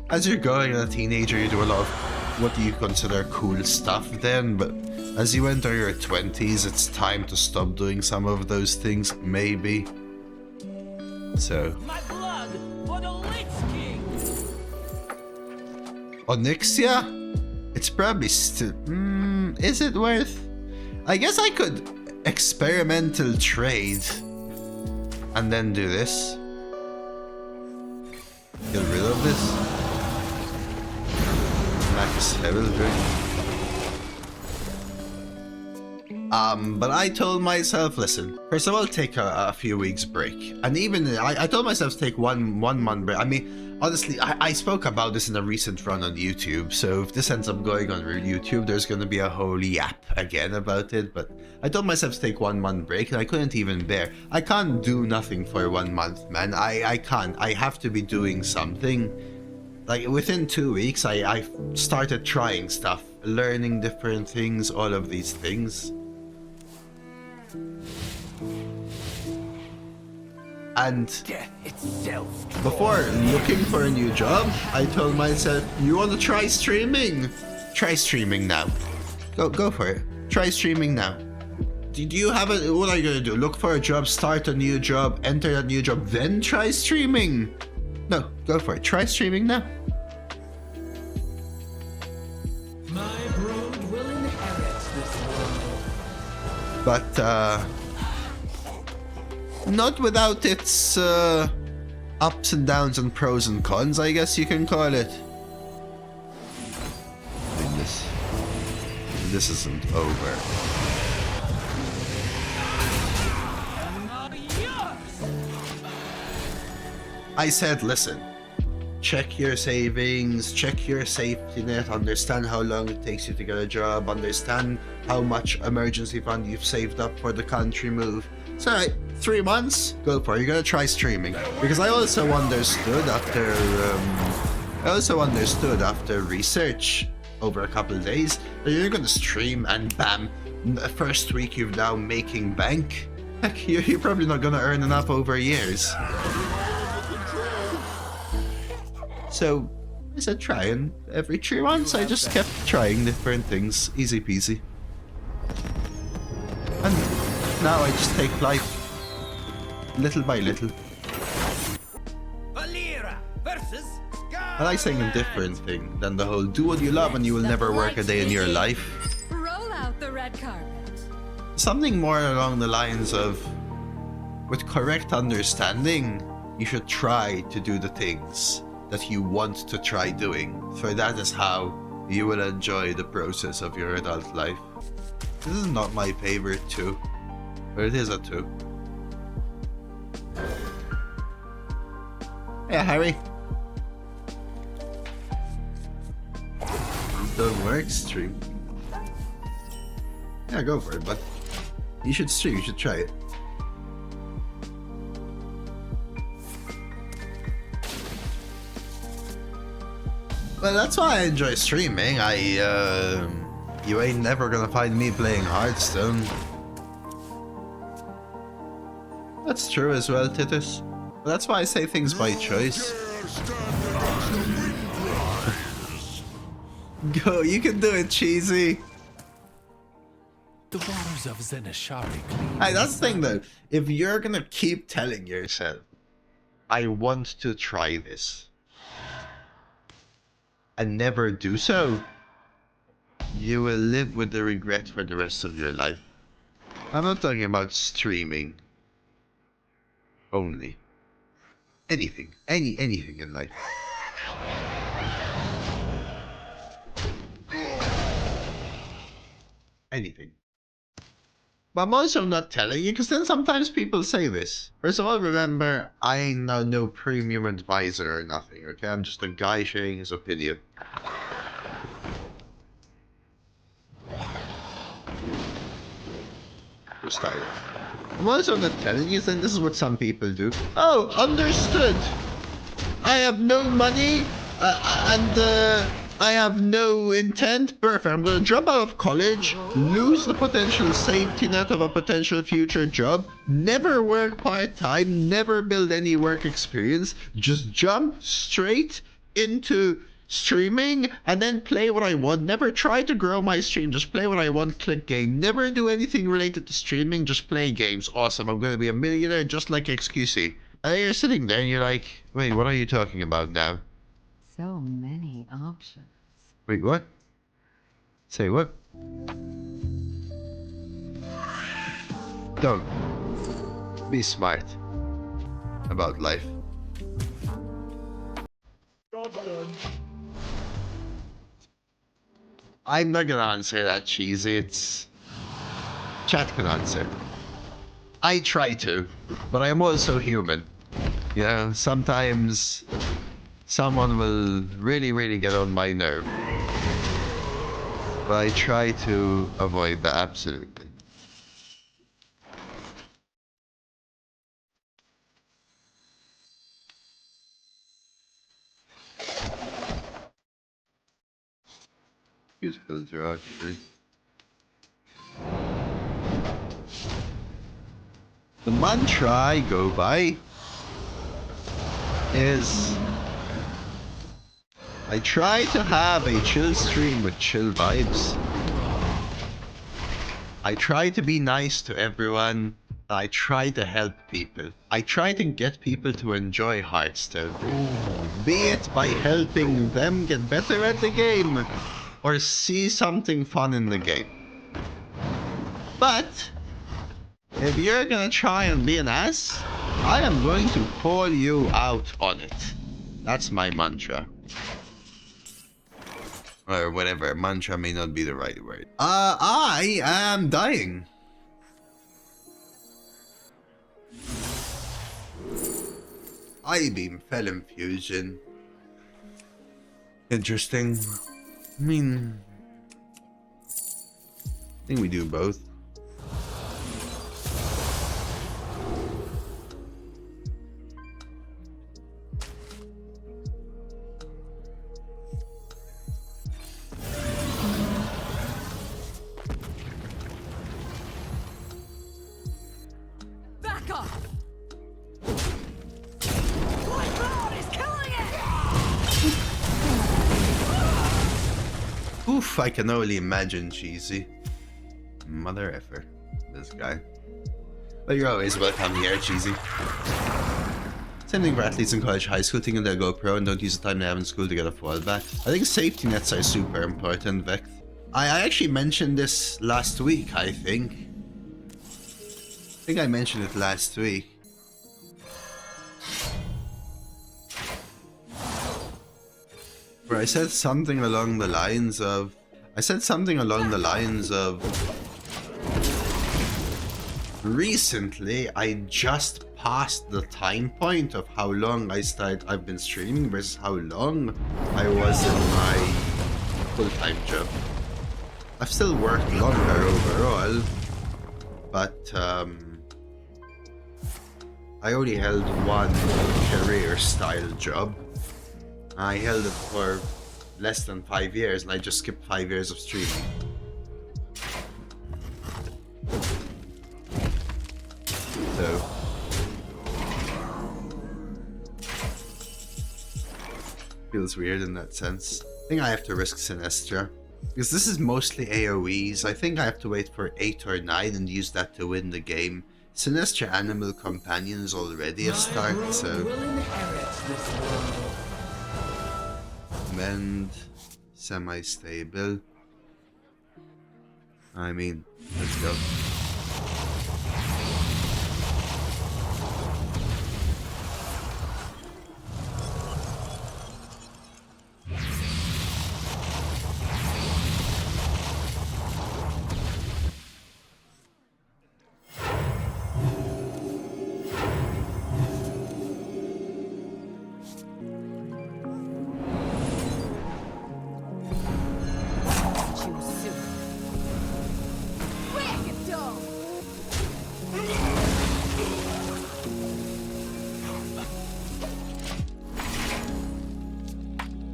As you're going as a teenager, you do a lot of what you consider cool stuff then, but as you enter your 20s, it's time to stop doing some of those things, maybe. So... My blood for the Lich King. Onyxia? It's probably still... is it worth... I guess I could experimental trade and then do this. Get rid of this. Max Herald. But I told myself, listen, first of all, take a few weeks break. And even, I told myself to take one month break. I mean, honestly, I spoke about this in a recent run on YouTube. So if this ends up going on YouTube, there's going to be a whole yap again about it. But I told myself to take 1 month break, and I couldn't even bear. I can't do nothing for 1 month, man. I can't. I have to be doing something. Like, within 2 weeks, I started trying stuff, learning different things, all of these things. And Death itself. before looking for a new job, I told myself, you want to try streaming? Try streaming now. Go for it. Try streaming now. Do you have it? What are you going to do? Look for a job, start a new job, enter that new job, then try streaming? No, go for it. Try streaming now. My brood will inherit this world. But, not without its ups and downs and pros and cons, I guess you can call it. I mean, this isn't over. I said, listen, check your savings, check your safety net, understand how long it takes you to get a job, understand how much emergency fund you've saved up for the country move. It's alright, 3 months, go for it. You're gonna try streaming. Because I also understood after research over a couple of days that you're gonna stream and bam, the first week you're now making bank. Heck, you're probably not gonna earn enough over years. So I said try, and every 3 months I just kept trying different things, easy peasy. And now I just take life little by little. Valera versus I like saying a different thing than the whole do what you love and you will never work a day in your life. Roll out the red carpet. Something more along the lines of, with correct understanding, you should try to do the things that you want to try doing, for that is how you will enjoy the process of your adult life. This is not my favorite 2, but it is a 2. Yeah, Harry. Don't work, stream. Yeah, go for it, but you should stream, you should try it. Well, that's why I enjoy streaming. You ain't never gonna find me playing Hearthstone. That's true as well, Titus. But that's why I say things by choice. Go, you can do it, Cheesy. the waters of Zenashari. Hey, that's the thing though. If you're gonna keep telling yourself, I want to try this, and never do so, you will live with the regret for the rest of your life. I'm not talking about streaming only. Anything. Anything in life. Anything. But I'm also not telling you, because then sometimes people say this. First of all, remember, I ain't no premium advisor or nothing, okay? I'm just a guy sharing his opinion. Just tired. I'm also not telling you, then this is what some people do. Oh, understood! I have no money, and I have no intent. Perfect. I'm gonna drop out of college, lose the potential safety net of a potential future job, never work part-time, never build any work experience, just jump straight into streaming and then play what I want. Never try to grow my stream, just play what I want, click game. Never do anything related to streaming, just play games. Awesome, I'm gonna be a millionaire just like XQC. And you're sitting there and you're like, wait, what are you talking about now? So many options. Wait, what? Say what? Don't. Be smart about life. I'm not gonna answer that, Cheesy. It's chat can answer. I try to, but I am also human. You know, sometimes someone will really get on my nerve. But I try to avoid that, absolutely. Good filter, actually. The mantra I go by is I try to have a chill stream with chill vibes. I try to be nice to everyone. I try to help people. I try to get people to enjoy Hearthstone. Be it by helping them get better at the game or see something fun in the game. But if you're gonna try and be an ass, I am going to call you out on it. That's my mantra. Or whatever, mantra may not be the right word. I am dying. I-beam, Felon Fusion. Interesting. I mean, I think we do both. Back off! My God is killing it! Oof, I can only imagine Cheesy. Mother effer, this guy. But you're always welcome here, Cheesy. Same thing for athletes in college, high school, thinking they'll go pro and don't use the time they have in school to get a fallback. I think safety nets are super important, Vex. I actually mentioned this last week, I think. I think I mentioned it last week. Where I said something along the lines of... Recently, I just passed the time point of how long I've been streaming versus how long I was in my full-time job. I've still worked longer overall, but I only held one career-style job. I held it for less than 5 years, and I just skipped 5 years of streaming. So feels weird in that sense. I think I have to risk Sinestra. Because this is mostly AoEs. I think I have to wait for 8 or 9 and use that to win the game. Sinestra Animal Companion is already a start, so... Mend, semi-stable. I mean, let's go.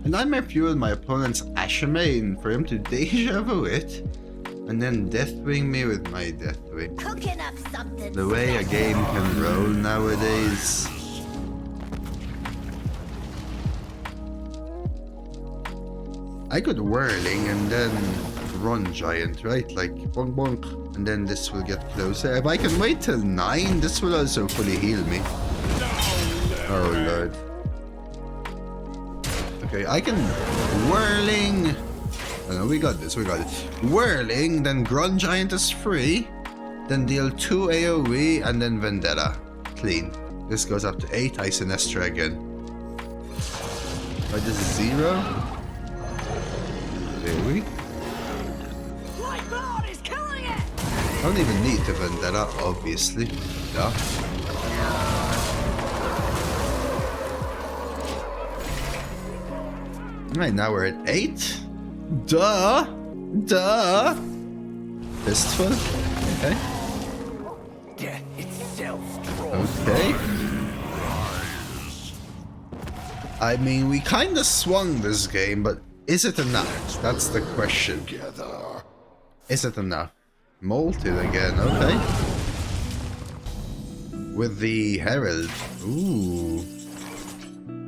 And I may fuel my opponent's Ashamain for him to deja vu it, and then Deathwing me with my Deathwing. Cooking up something. The way a game can roll nowadays. I could Whirling and then Run Giant, right? Like bonk bonk, and then this will get closer. If I can wait till 9, this will also fully heal me. Oh lord. Okay, I can Whirling. Oh no, we got this, we got it. Whirling, then Grun Giant is free. Then deal 2 AoE and then Vendetta. Clean. This goes up to 8, I Sinestra again. Right, this is 0. AoE. My God is killing it! I don't even need to Vendetta, obviously. Yeah. Right, now we're at 8. Duh! Duh! Fistful? Okay. Death itself draws. Okay. I mean, we kinda swung this game, but is it enough? That's the question. Is it enough? Molted again, okay. With the Herald. Ooh.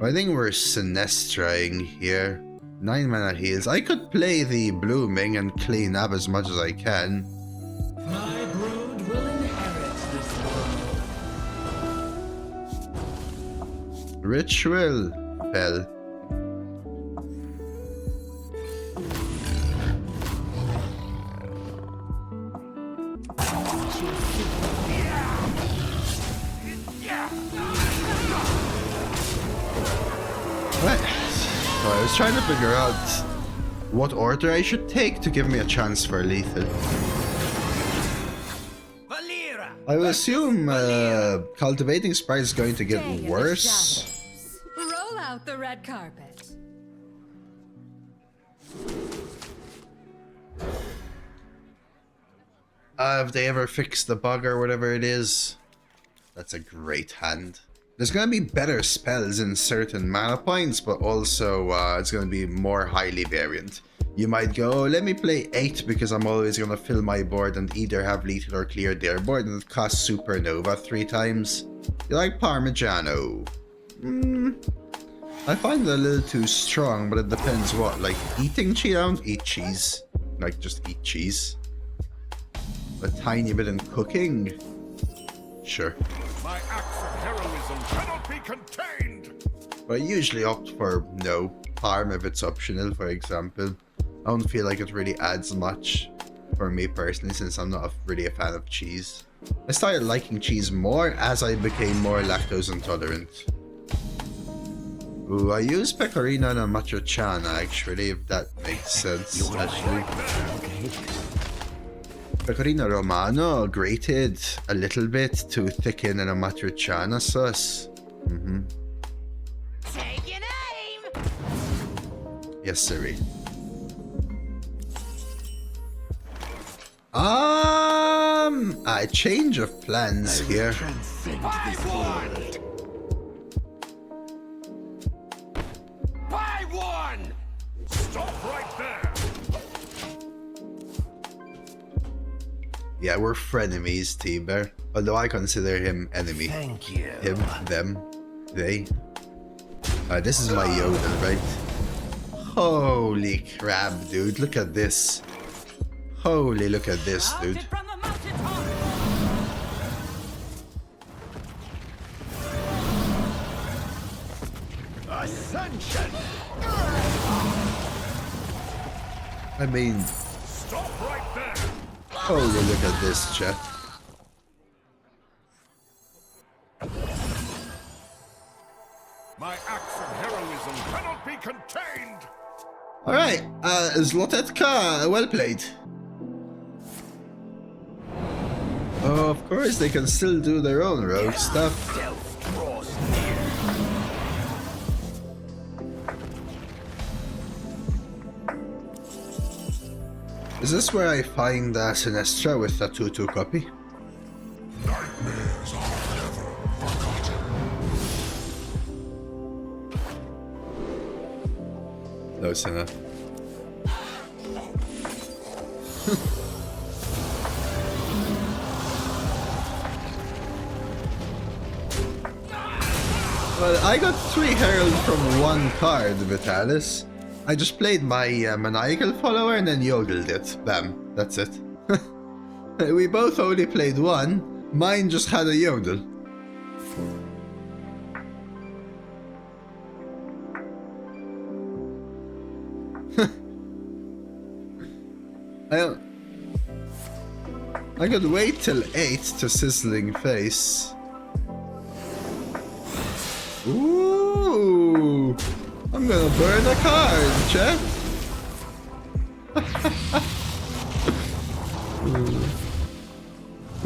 I think we're Sinestraing here. 9 mana heals. I could play the Blooming and clean up as much as I can. My brood will inherit this world. Ritual Fell. Right. So I was trying to figure out what order I should take to give me a chance for lethal. I will assume Cultivating Sprite is going to get Day of the worse. shadows. Roll out the red carpet. Have they ever fixed the bug or whatever it is? That's a great hand. There's gonna be better spells in certain mana points, but also it's gonna be more highly variant. You might go, let me play 8 because I'm always gonna fill my board and either have lethal or clear their board, and it costs Supernova 3 times. You like Parmigiano? I find it a little too strong, but it depends what. Like eating cheese? I don't eat cheese. Like just eat cheese. A tiny bit in cooking? Sure. My acts of heroism cannot be contained! But I usually opt for no parm if it's optional, for example. I don't feel like it really adds much for me personally, since I'm not really a fan of cheese. I started liking cheese more as I became more lactose intolerant. Ooh, I use pecorino and a matriciana actually, if that makes sense actually. Pecorino Romano grated a little bit to thicken in a matriciana sauce. Take an aim! Yes, sirree. A change of plans here. Buy one! Stop right there! Yeah, we're frenemies, T-Bear. Although I consider him enemy. Thank you. Him, them, they. This is my Yodel, right? Holy crap, dude. Look at this. Holy, look at this, dude. From the mountaintop! Ascension! I mean, Stop right there! holy, look at this, chat. My acts of heroism cannot be contained! Alright, Zlotetka, well played. Oh, of course, they can still do their own rogue stuff. Stealth draws near. Is this where I find Sinestra with a 2/2 copy? Nightmares are never forgotten. Close enough. Well, I got 3 Herald from 1 card, Vitalis. I just played my Maniacal follower and then yodeled it. Bam, that's it. We both only played 1. Mine just had a yodel. I could wait till 8 to Sizzling Face. Ooh! I'm gonna burn a card, chat!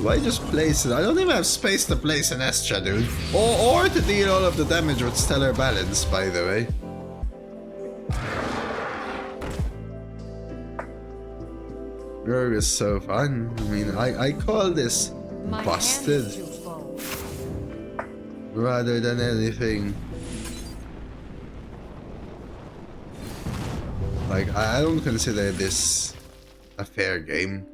Why just place it? I don't even have space to play Sinestra, dude. Or to deal all of the damage with Stellar Balance, by the way. Rogue is so fun. I mean, I call this busted rather than anything. Like, I don't consider this a fair game.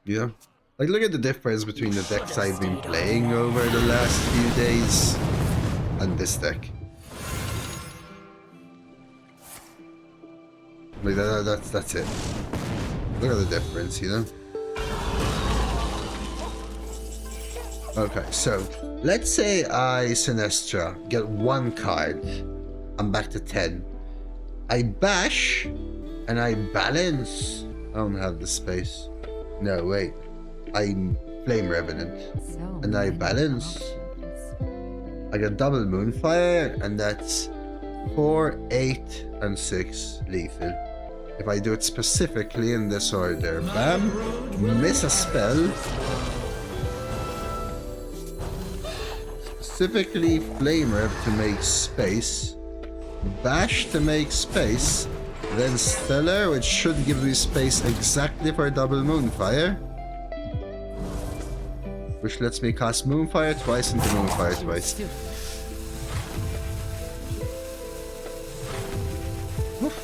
Yeah. Like, look at the difference between the decks I've been playing over the last few days and this deck. Like, that's it. Look at the difference, you know? Okay, so let's say I Sinestra, get 1 card. I'm back to 10. I bash and I balance. I don't have the space. No, wait. I Flame Revenant and I balance. I get double Moonfire, and that's 4, 8, and 6 lethal. If I do it specifically in this order, bam, miss a spell. Specifically Flame Rev to make space, bash to make space, then Stellar, which should give me space exactly for double Moonfire, which lets me cast Moonfire twice into Moonfire twice. Oof.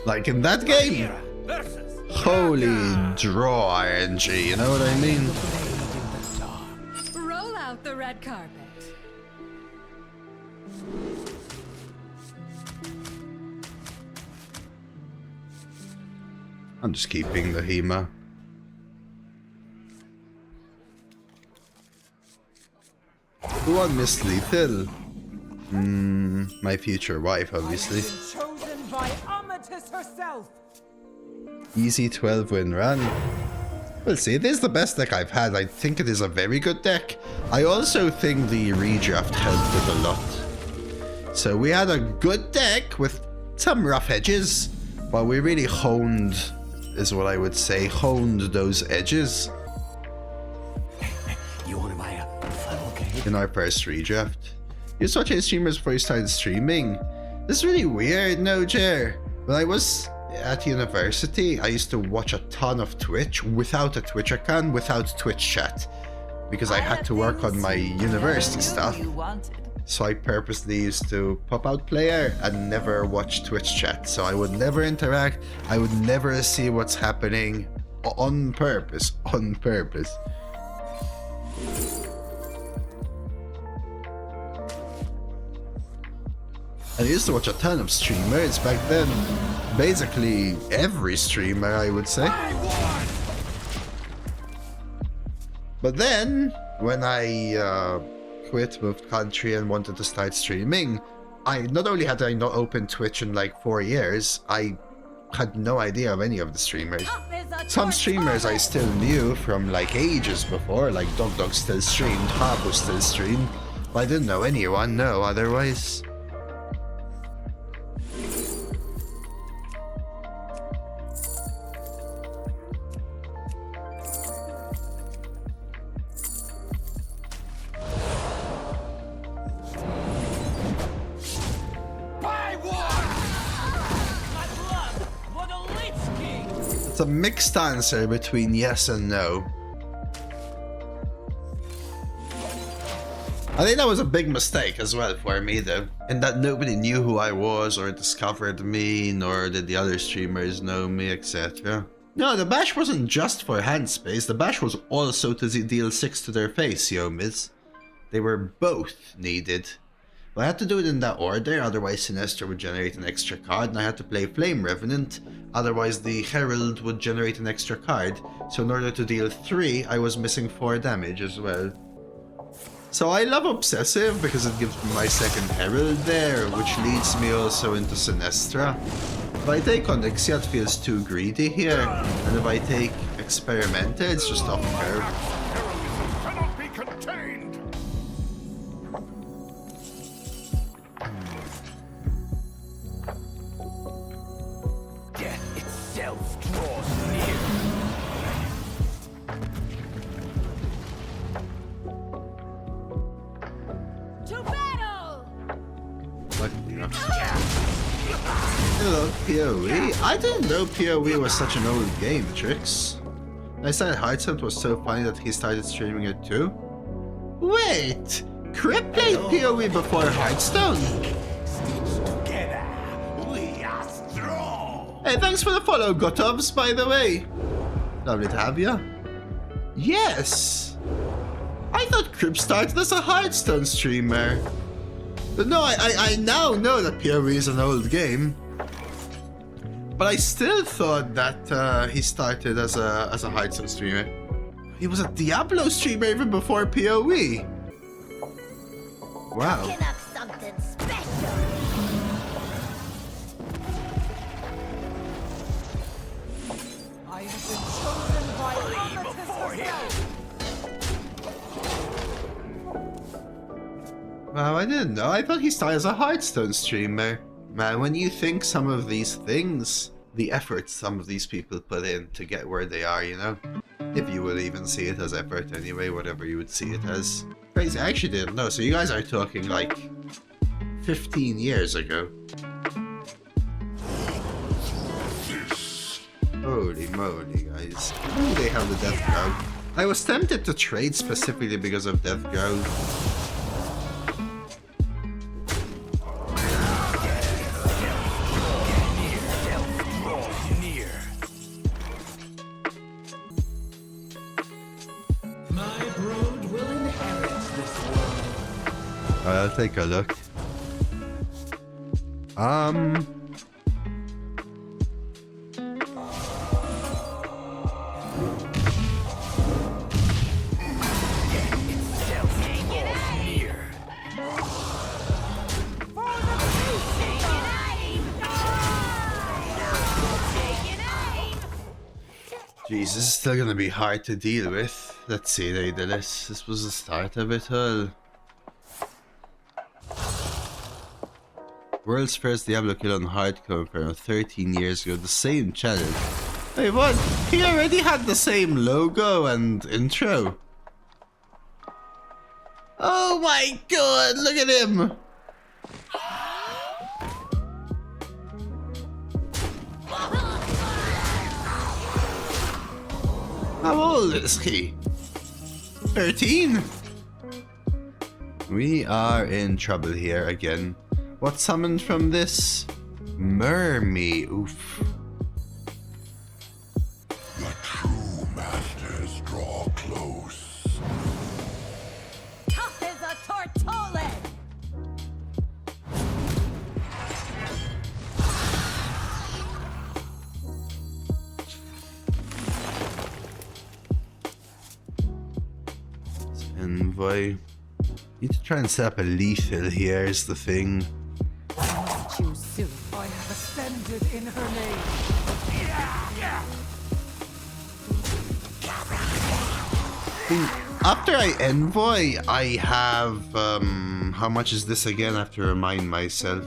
Like in that game, holy draw RNG, you know what I mean? Roll out the red carpet. I'm just keeping the Hema. Who won Miss Lethal? My future wife, obviously. Chosen by Amatis herself. Easy 12-win run. We'll see. It is the best deck I've had. I think it is a very good deck. I also think the redraft helped it a lot. So we had a good deck with some rough edges, but we really honed, is what I would say, honed those edges. You want to buy a funnel cake? In our first redraft. You used to watch streamers before you started streaming. This is really weird, no, Jer. When I was at university, I used to watch a ton of Twitch without a Twitch account, without Twitch chat, because I had to work on my university stuff. So I purposely used to pop out player and never watch Twitch chat. So I would never interact. I would never see what's happening on purpose. On purpose. I used to watch a ton of streamers back then. Basically every streamer, I would say. But then, when I quit, moved country, and wanted to start streaming, I not only had I not opened Twitch in like 4 years, I had no idea of any of the streamers. Some streamers I still knew from like ages before, like Dog still streamed, Habu still streamed, but I didn't know anyone, no, otherwise. It's a mixed answer between yes and no. I think that was a big mistake as well for me though, in that nobody knew who I was or discovered me, nor did the other streamers know me, etc. No, the bash wasn't just for hand space, the bash was also to deal 6 to their face, yo miss. They were both needed. But I had to do it in that order, otherwise Sinestra would generate an extra card, and I had to play Flame Revenant, otherwise the Herald would generate an extra card, so in order to deal 3, I was missing 4 damage as well. So I love Obsessive because it gives me my second Herald there, which leads me also into Sinestra. If I take Onyxia, it feels too greedy here. And if I take Experimenta, it's just off curve. Heroism cannot be contained. Death itself draws near. To battle! What the Hello, PoE. I didn't know PoE was such an old game, Trix. I said Hearthstone was so funny that he started streaming it too. Wait! Crip played PoE before Hearthstone? Stitched together, we are strong. Hey, thanks for the follow, Gotovs, by the way. Lovely to have you. Yes! I thought Crip started as a Hearthstone streamer. But no, I now know that PoE is an old game. But I still thought that he started as a Hearthstone streamer. He was a Diablo streamer even before PoE. Wow. Cooking up something special. I have been chosen by Amatis herself. Wow, I didn't know. I thought he started as a Hearthstone streamer. Man, when you think some of these things, the effort some of these people put in to get where they are, you know? If you would even see it as effort anyway, whatever you would see it as. Crazy, I actually didn't know. So you guys are talking like 15 years ago. Holy moly, guys. Ooh, they have the Death Growl. I was tempted to trade specifically because of Death Growl. I'll take a look. Jeez, this is still gonna be hard to deal with. Let's see, Daedalus. This was the start of it all. World's first Diablo kill on hardcore from 13 years ago, the same challenge. Wait, what? He already had the same logo and intro. Oh my god, look at him! How old is he? 13? We are in trouble here again. What summoned from this? Mermy, oof. The true masters draw close. Tough as a tortole! Envoy. Need to try and set up a lethal here is the thing. Too soon. I have ascended in her name. After I envoy, I have how much is this again? I have to remind myself.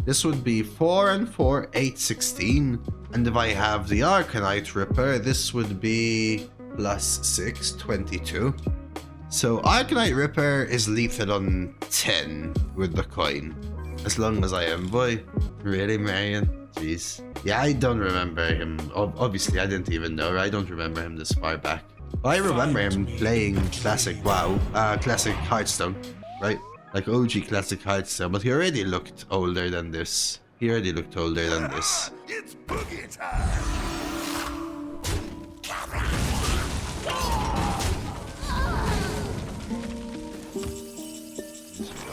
This would be 4 and 4, 8, 16. And if I have the Arcanite Ripper, this would be plus 6, 22. So Arcanite Ripper is lethal on 10 with the coin. As long as I envoy. Really, Marion? Jeez. Yeah, I don't remember him. Obviously, I didn't even know. I don't remember him this far back. I remember him playing classic WoW, classic Hearthstone, right? Like OG classic Hearthstone, but he already looked older than this. He already looked older than this. It's boogie time.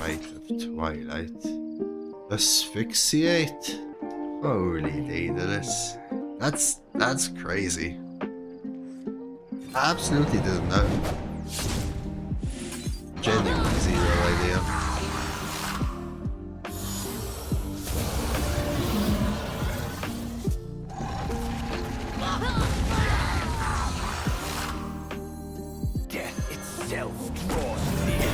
Rite of Twilight. Asphyxiate. Holy Daedalus. That's crazy. I absolutely didn't know. Genuinely zero idea. Stealth draws near.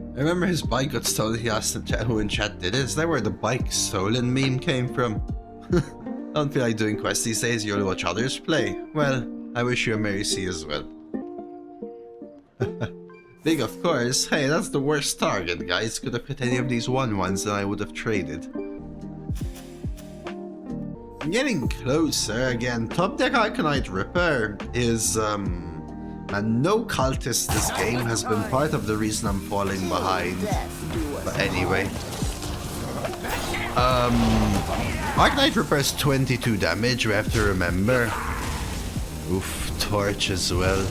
I remember his bike got stolen. He asked who in chat did it. Is that where the bike stolen meme came from? Don't feel like doing quests these days. You only watch others play. Well, I wish you a Merry Sea as well. Big, of course. Hey, that's the worst target, guys. Could have hit any of these 1/1s and I would have traded. I'm getting closer again. Top deck Arcanite Ripper is and no cultist this game has been part of the reason I'm falling behind. But anyway. Arcanite Ripper is 22 damage, we have to remember. Oof, Torch as well.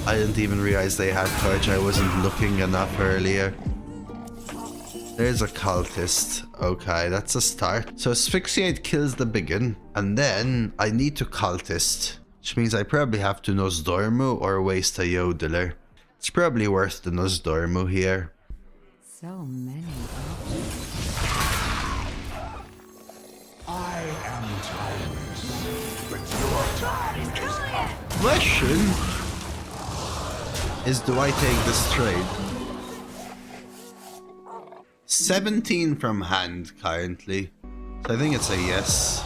I didn't even realize they had Torch, I wasn't looking enough earlier. There's a cultist. Okay, that's a start. So Asphyxiate kills the Biggin, and then I need to cultist. Which means I probably have to Nosdormu or waste a Yodeler. It's probably worth the Nosdormu here. So many options. I am tireless, but your time is up. Question is, do I take this trade? 17 from hand currently. So I think it's a yes.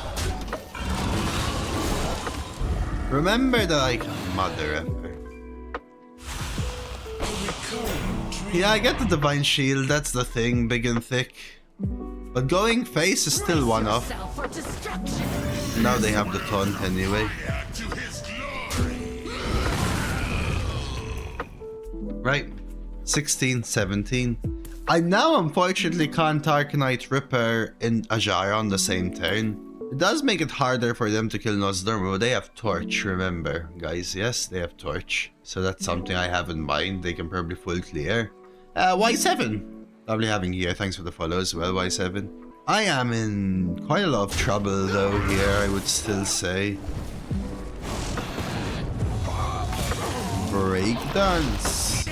Remember the mother effer. Yeah, I get the Divine Shield, that's the thing, big and thick. But going face is still one off. Now they have the taunt anyway. Right, 16, 17. I now unfortunately can't Arcanite Ripper in Ajara on the same turn. It does make it harder for them to kill Nosdormu. They have Torch, remember, guys. Yes, they have Torch. So that's something I have in mind. They can probably full clear. Y7. Lovely having you here. Thanks for the follow as well, Y7. I am in quite a lot of trouble though here, I would still say. Breakdance.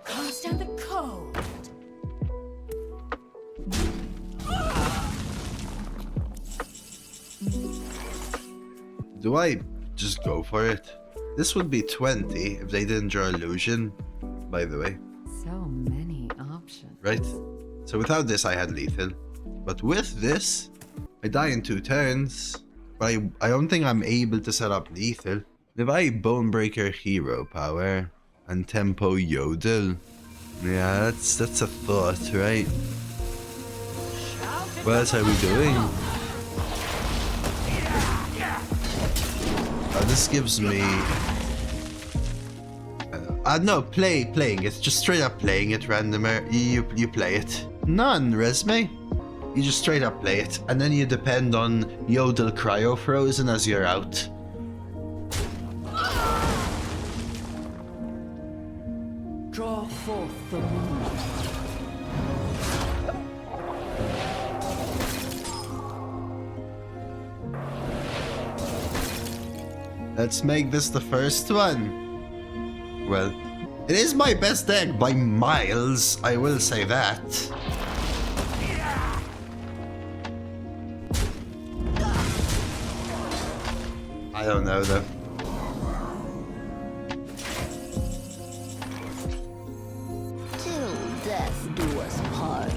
Cast down the code. Do I just go for it? This would be 20 if they didn't draw Illusion, by the way. So many options. Right? So without this I had lethal. But with this, I die in 2 turns. But I don't think I'm able to set up lethal. If I Bonebreaker Hero Power and Tempo Yodel, yeah, that's a thought, right? What else are we doing? This gives me... no, playing it. Just straight up playing it, randomer. You play it. None, Resme. You just straight up play it. And then you depend on Yodel Cryo Frozen as you're out. Draw forth the moon. Let's make this the first one. Well, it is my best deck by miles, I will say that. I don't know though. Till death do us part.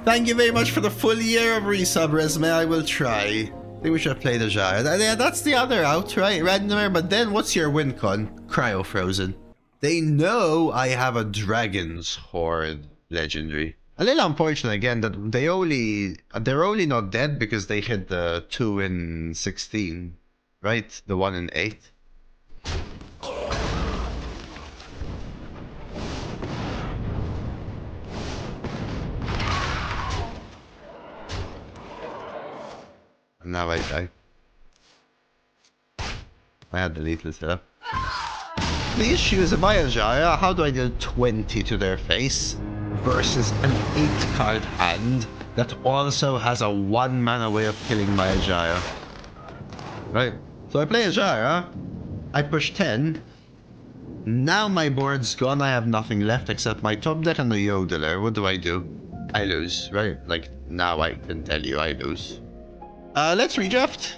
Thank you very much for the full year of resub, Resume. I will try. I think we should have played a Jaya. Yeah, that's the other out, right? Randomer, but then what's your win con? Cryo Frozen. They know I have a Dragon's Horde legendary. A little unfortunate again that they're only not dead because they hit the 2 in 16, right? The 1 in 8. And now I die. I had the lethal set up. the issue is, if I Ajaya, how do I deal 20 to their face versus an 8-card hand that also has a 1 mana way of killing my Ajaya? Right? So I play Ajaya, I push 10. Now my board's gone, I have nothing left except my top deck and the Yodeler. What do? I lose, right? Like, now I can tell you I lose. Let's redraft.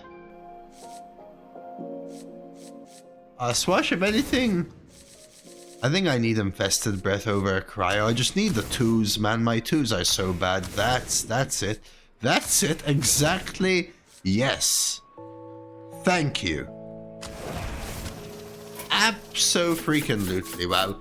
Swash, if anything. I think I need Infested Breath over a Cryo. I just need the 2s, man. My 2s are so bad. That's it. That's it. Exactly. Yes. Thank you. Abso-freaking-lutely well.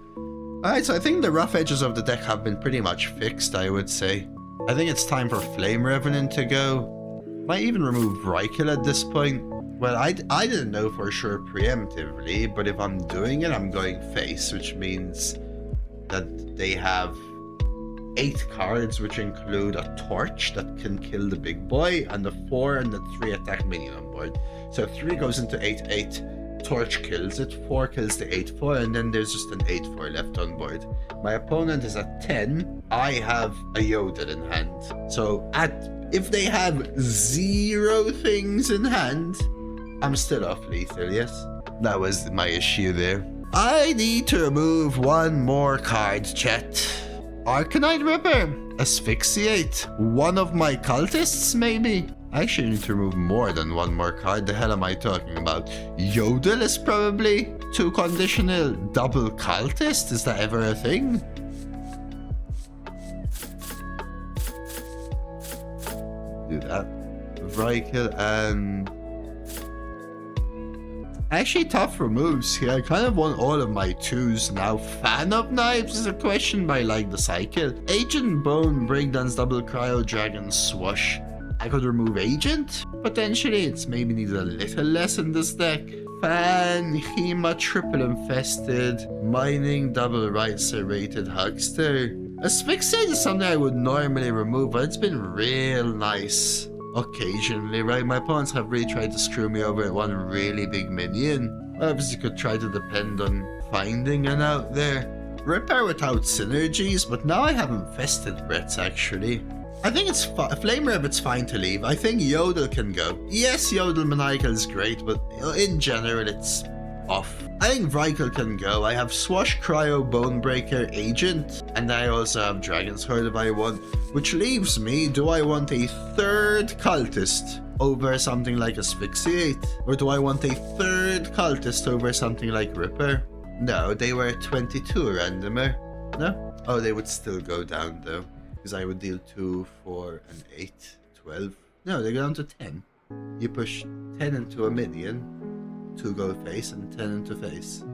Alright, so I think the rough edges of the deck have been pretty much fixed, I would say. I think it's time for Flame Revenant to go. Might even remove Rykill at this point. Well, I didn't know for sure preemptively, but if I'm doing it, I'm going face, which means that they have 8 cards, which include a Torch that can kill the big boy, and the 4 and the 3 attack minion on board. So 3 goes into 8/8, Torch kills it, 4 kills the 8/4, and then there's just an 8/4 left on board. My opponent is at 10, I have a Yodel in hand. So if they have 0 things in hand, I'm still off lethal, yes? That was my issue there. I need to remove 1 more card, chat. Arcanine Ripper. Asphyxiate. One of my cultists, maybe? I actually need to remove more than 1 more card. The hell am I talking about? Yodel is probably too conditional. Double cultist? Is that ever a thing? Do that. Rykill and... Actually, tough removes here. I kind of want all of my 2s now. Fan of Knives is a question, but I like the cycle. Agent Bone, Breakdance, Double Cryo, Dragon, Swoosh. I could remove Agent, potentially. It's maybe needed a little less in this deck. Fan, Hema, Triple Infested, Mining, Double Right Serrated, Huckster. Asphyxiate is something I would normally remove, but it's been real nice. Occasionally, right? My opponents have really tried to screw me over at 1 really big minion. Obviously could try to depend on finding an out there. Repair without synergies, but now I have Infested Breaths actually. I think it's Flame Rabbit's fine to leave. I think Yodel can go. Yes, Yodel Maniacal is great, but in general it's off. I think Rykill can go. I have Swoosh, Cryo, Bonebreaker, Agent, and I also have Dragon's Horde if I want. Which leaves me, do I want a 3rd cultist over something like Asphyxiate? Or do I want a 3rd cultist over something like Ripper? No, they were 22 randomer. No? Oh, they would still go down though. Because I would deal 2, 4, and 8, 12. No, they go down to 10. You push 10 into a minion, 2 go face, and 10 into face.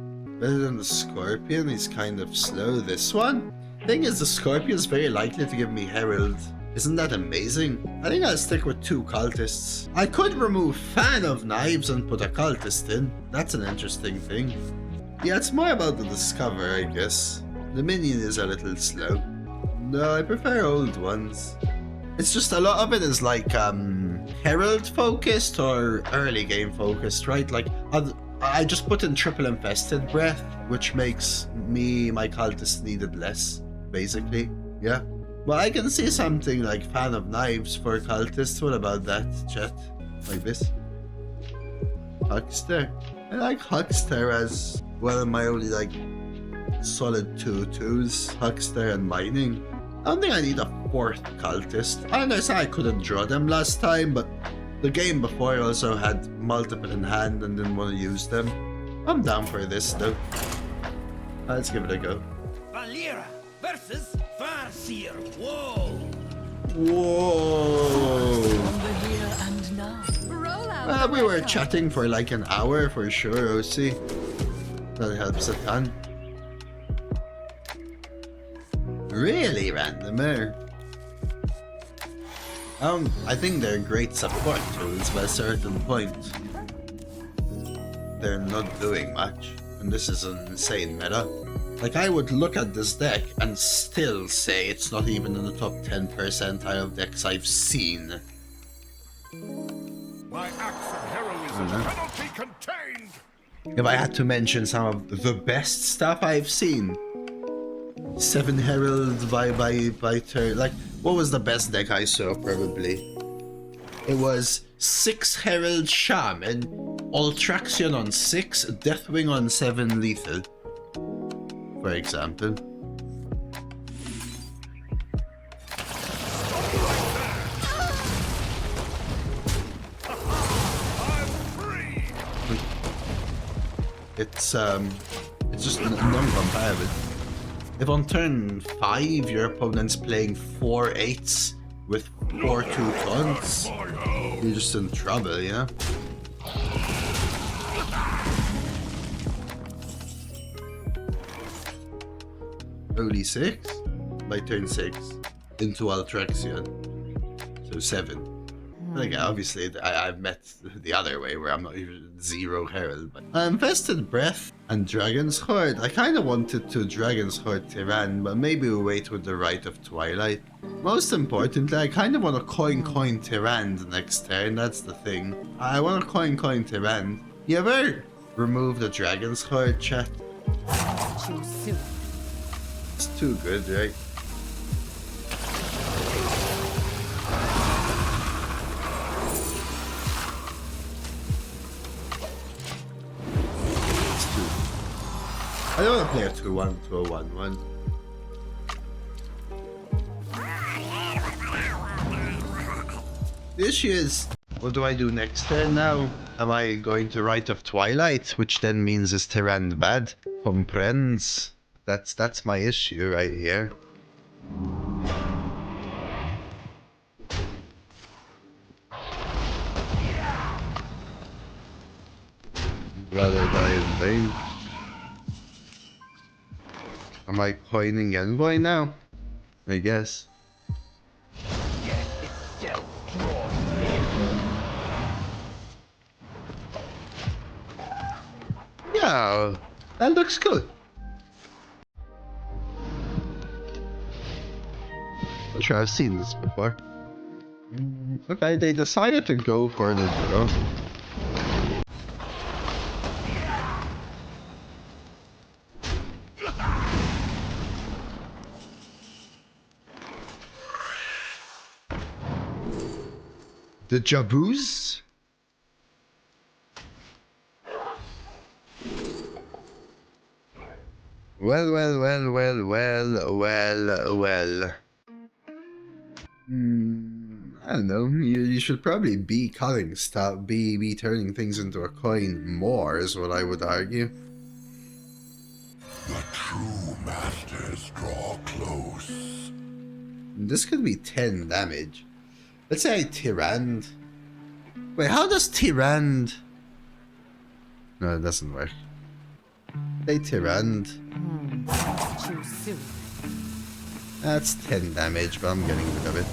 Better than the Scorpion, he's kind of slow. This one? Thing is, the Scorpion is very likely to give me Herald. Isn't that amazing? I think I'll stick with 2 cultists. I could remove Fan of Knives and put a cultist in. That's an interesting thing. Yeah, it's more about the Discover, I guess. The minion is a little slow. No, I prefer old ones. It's just a lot of it is like Herald focused or early game focused, right? Like I just put in Triple Infested Breath, which makes my cultist needed less, basically. Yeah. Well, I can see something like Fan of Knives for cultists. What about that, chat? Like this? Huckster. I like Huckster as one of my only like solid 2/2s. Huckster and Mining. I don't think I need a 4th cultist. I understand I couldn't draw them last time, but the game before also had multiple in hand and didn't want to use them. I'm down for this though. Let's give it a go. Valera versus Farseer. Whoa! Whoa! On the here and now. Roll out Well, the we red were carpet. chatting for like an hour for sure, OC. That helps a ton. Really, randomer? I think they're great support tools, but at a certain point, they're not doing much. And this is an insane meta. Like, I would look at this deck and still say it's not even in the top 10 percentile of decks I've seen. My acts of heroism cannot be contained. If I had to mention some of the best stuff I've seen, 7 Herald by turn. Like, what was the best deck I saw? Probably it was 6 Herald Sham and Ultraxion on 6, Deathwing on 7 lethal, for example. It's just non-comparable. If on turn 5 your opponent's playing 4 8s with 4 2-tons, you're just in trouble, you know? Only 6 by turn 6 into Altraxion, so 7. Like, obviously, I've met the other way where I'm not even 0 Herald. But Infested Breath and Dragon's Heart. I kind of wanted to Dragon's Heart Tyrann, but maybe we'll wait with the Rite of Twilight. Most importantly, I kind of want to coin Tyrann the next turn. That's the thing. I want to coin Tyrann. You ever remove the Dragon's Heart, chat? Choose soon. It's too good, right? I don't want to play a 2-1 to a 1-1. The issue is, what do I do next turn now? Am I going to Rite of Twilight, which then means is Tyrann bad? Comprends? That's my issue right here. Rather die in vain. Am I coining Envoy now? I guess. Yeah, that looks good. I'm sure I've seen this before. Okay, they decided to go for the draw. The Jaboos? Well. I don't know. You should probably be culling stuff, be turning things into a coin more, is what I would argue. The true masters draw close. This could be 10 damage. Let's say I Tyranned. Wait, how does Tyranned... No, it doesn't work. They Tyranned. Choose soon. That's 10 damage, but I'm getting rid of it.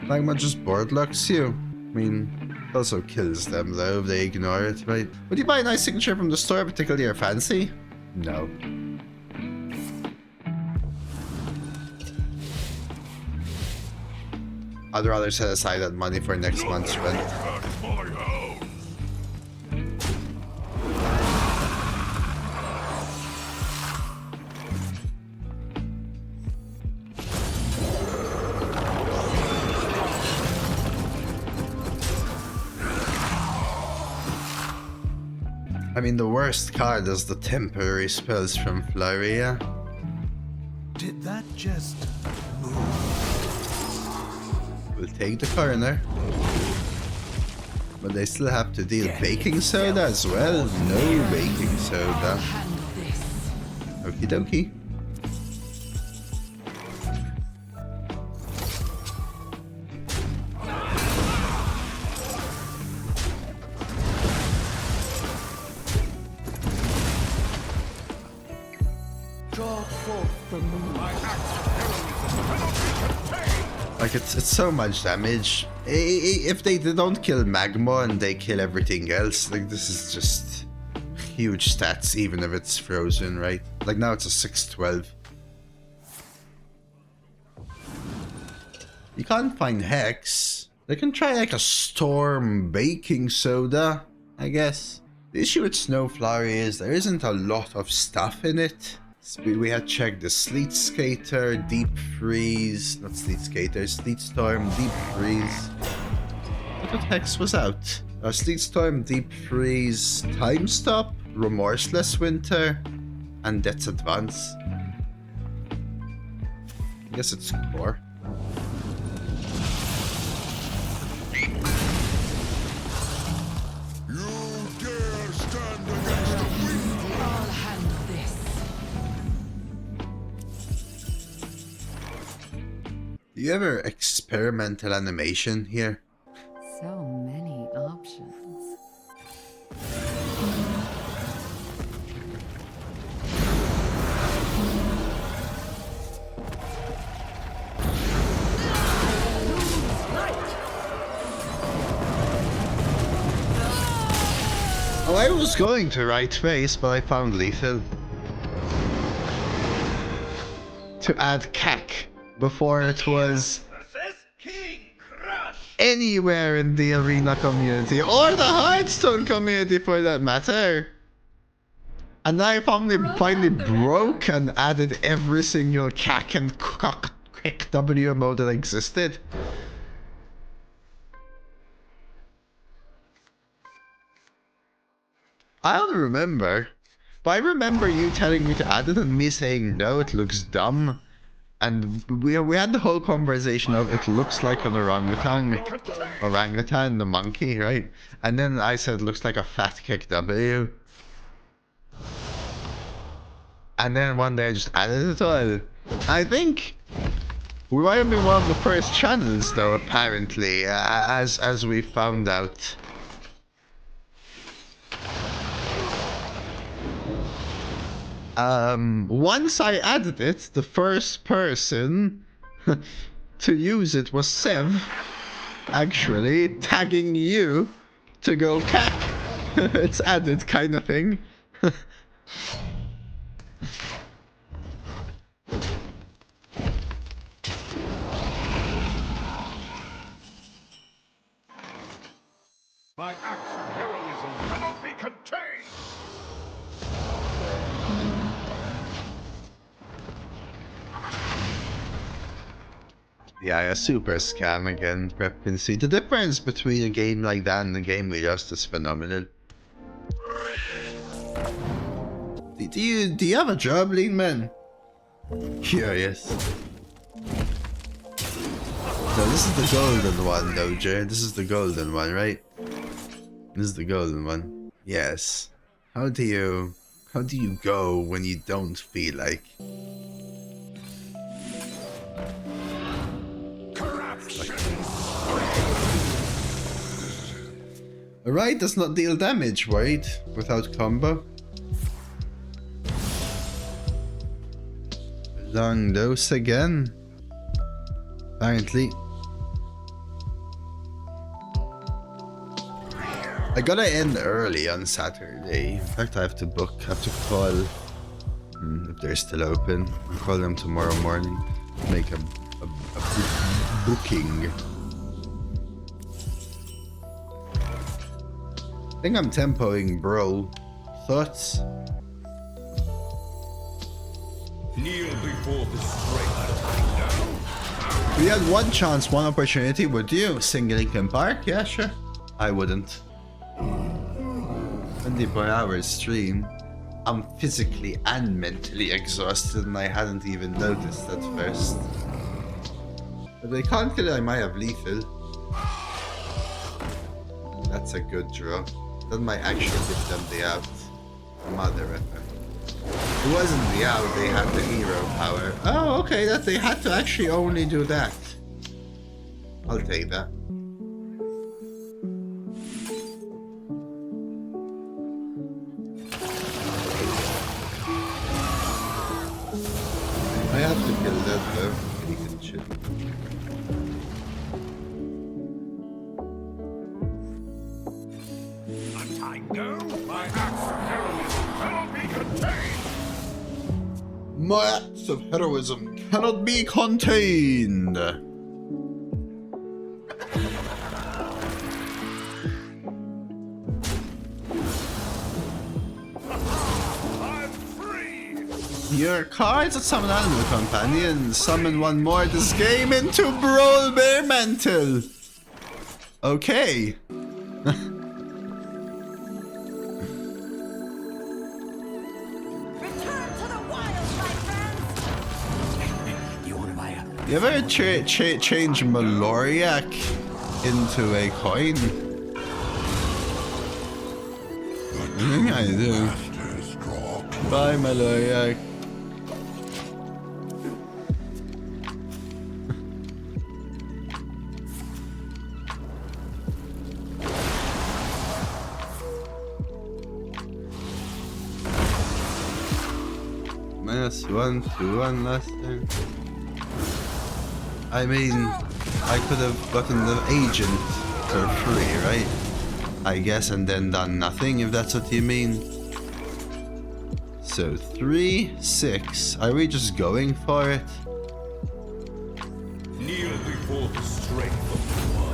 Magma just board locks you. I mean, it also kills them though if they ignore it, right? Would you buy a nice signature from the store particularly your fancy? No. I'd rather set aside that money for next month's rent. I mean, the worst card is the temporary spells from Floria. Did that just move? We'll take the coroner. But they still have to deal baking soda as well. No baking soda. Handle this. Okie dokie. Draw forth the moon. Like, it's so much damage. If they don't kill Magma and they kill everything else, like, this is just huge stats, even if it's frozen, right? Like, now it's a 6-12. You can't find Hex. They can try like a storm baking soda, I guess. The issue with Snowflower is there isn't a lot of stuff in it. We had checked the Sleet Skater, Deep Freeze, not Sleet Skater, Sleet Storm, Deep Freeze. What hex was out? Sleet Storm, Deep Freeze, Time Stop, Remorseless Winter, and Death's Advance. I guess it's core. I'll handle this. Do you ever experimental animation here? So many options. Oh, I was going to right face, but I found lethal. To add cack before it was anywhere in the arena community or the Hearthstone community for that matter. And I finally broke and added every single cack and quick WMO that existed. I don't remember, but I remember you telling me to add it and me saying no, it looks dumb. And we had the whole conversation of it looks like an orangutan, the monkey, right? And then I said it looks like a fat kick W. And then one day I just added it all. I think we might have been one of the first channels though, apparently, as we found out. Once I added it, the first person to use it was Sev, actually, tagging you to go cack. It's added kind of thing. My acts of heroism cannot be contained. Yeah, a super scam again, Prepincy. The difference between a game like that and a game we just is phenomenal. Do you have a job, Lean Man? Curious. No, this is the golden one, though, Jay. This is the golden one, right? This is the golden one. Yes. How do you go when you don't feel like? Alright, does not deal damage, right? Without combo. Long dose again. Apparently. I gotta end early on Saturday. In fact, I have to call if they're still open. I'll call them tomorrow morning. Make a booking. I think I'm tempoing, bro. Thoughts? Kneel before the strength. If you had one chance, one opportunity, would you? Sing Linkin Park? Yeah, sure. I wouldn't. 24 hours stream. I'm physically and mentally exhausted and I hadn't even noticed at first. If they can't kill it, I might have lethal. That's a good draw. That might actually give them the out. Mother effer. It wasn't the out, they had the hero power. Oh, okay, that they had to actually only do that. I'll take that. I have to kill that though. He can chill. I know my acts of heroism cannot be contained. My acts of heroism cannot be contained. Your cards that summon animal companions. Summon one more this game into Brawl Bear Mantle. Okay. Return to the wild, my friends! You want to buy a... You ever change Maloriak into a coin? I think I do. Masters draw close. Bye, Maloriak. -1 to 1 last turn. I mean, I could have gotten the agent for free, right? I guess, and then done nothing, if that's what you mean. So 3, 6. Are we just going for it? Kneel before the strength of the wild.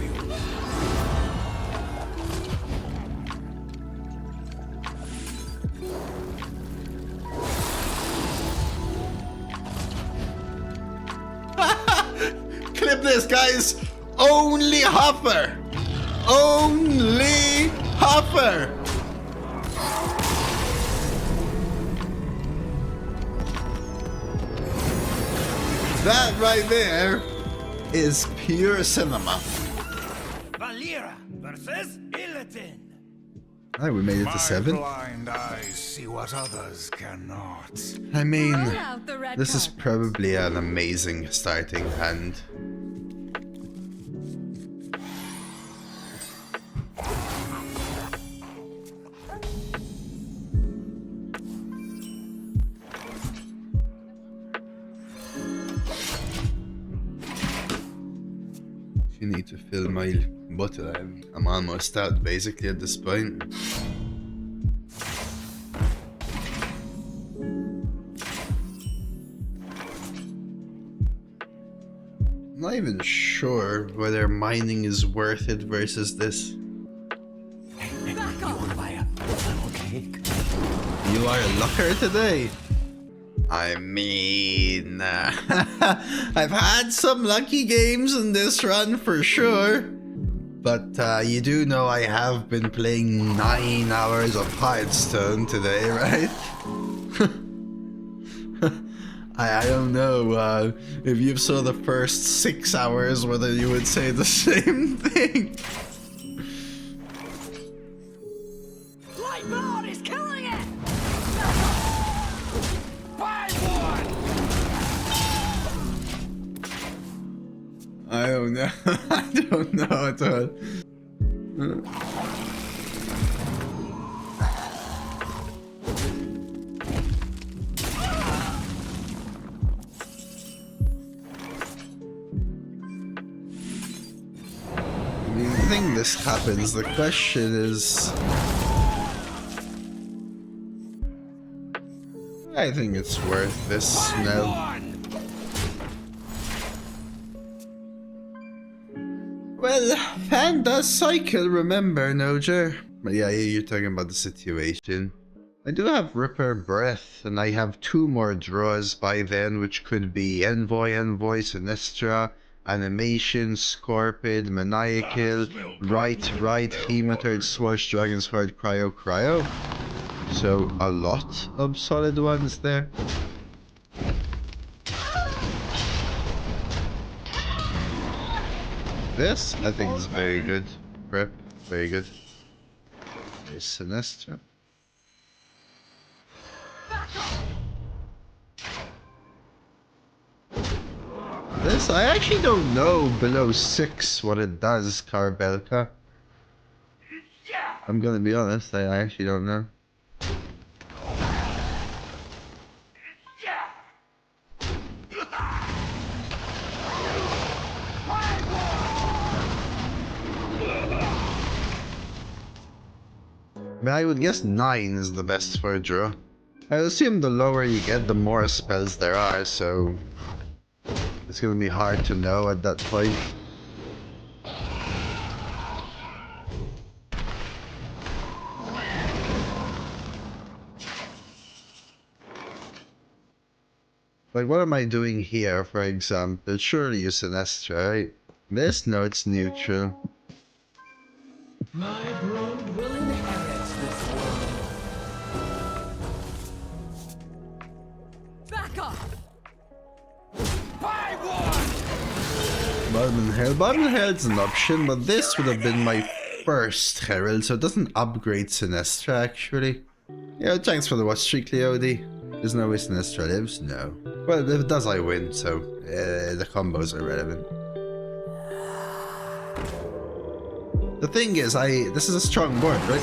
Clip this, guys! Only Hopper! Only Hopper! That right there is pure cinema. Valera versus Illidan. Alright, we made it to 7. blind eyes see what others cannot. I mean, Roll out the red this is card. probably an amazing starting hand. You need to fill my bottle. I'm almost out basically at this point. I'm not even sure whether mining is worth it versus this. Back off. Want to buy a funnel cake? You are a lucker today. I mean, I've had some lucky games in this run for sure. But you do know I have been playing 9 hours of Hearthstone today, right? I don't know if you saw the first 6 hours whether you would say the same thing. Light blood is killing it! Buy one! I don't know. I don't know at all. I mean, I think this happens. The question is... I think it's worth this now. Well, fan does cycle, remember, Nojer? But yeah, you're talking about the situation. I do have Ripper Breath, and I have 2 more draws by then, which could be Envoy, Sinestra, Animation, Scorpid, Maniacal, Right, Hematard, Swash, Dragon Sword, Cryo. So, a lot of solid ones there. This, I think, is very good. Prep, very good. There's Sinestra. This, I actually don't know below 6 what it does, Carbelka. I'm gonna be honest, I actually don't know. But I would guess 9 is the best for a draw. I assume the lower you get, the more spells there are, so... it's gonna be hard to know at that point. Like, what am I doing here, for example? Surely you Sinestra, right? This? No, it's neutral. My brood will inherit this world. Back off! Bottom Herald's an option, but this would have been my first Herald, so it doesn't upgrade Sinestra, actually. Yeah, thanks for the watch, Strictly OD. There's no way Sinestra lives? No. Well, if it does, I win, so the combos are relevant. The thing is, this is a strong board, right?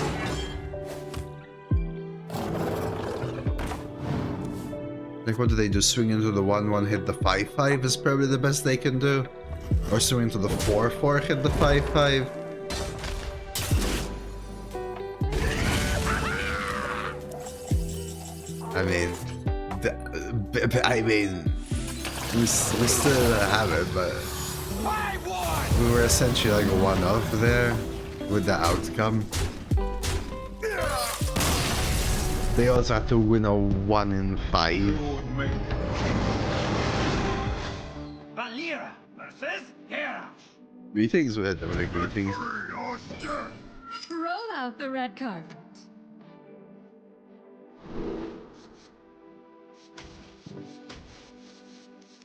Like, what do they do? Swing into the 1-1, hit the 5-5 is probably the best they can do. Or swing into the 4-4, hit the 5-5. I mean, we still have it, but we were essentially like a one-off there with the outcome. They also had to win a 1 in 5. Valera versus Herald. Greetings, with it. Greetings. Roll out the red carpet.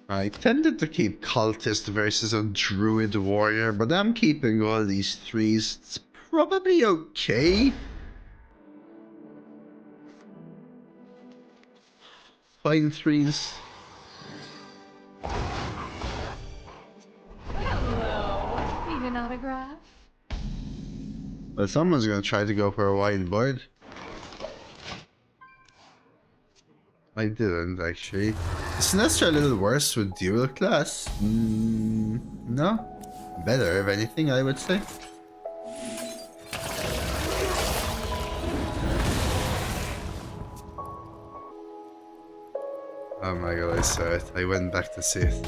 I tended to keep Cultist versus a Druid Warrior, but I'm keeping all these 3s. It's probably okay. Fine 3s. Hello. Need an autograph? Well, someone's gonna try to go for a wide board. I didn't, actually. Is Sinestra a little worse with dual class? No. Better, if anything, I would say. Oh my god, I saw it. I went back to see it.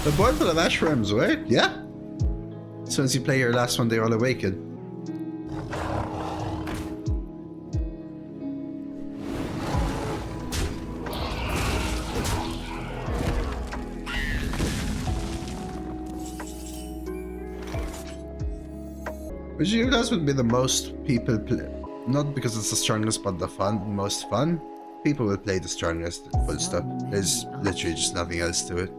The board full of Ashrams, right? Yeah. As soon as you play your last one, they all awaken. Which you guys would be the most people play? Not because it's the strongest, but the most fun. People will play the strongest, full stop. There's literally just nothing else to it.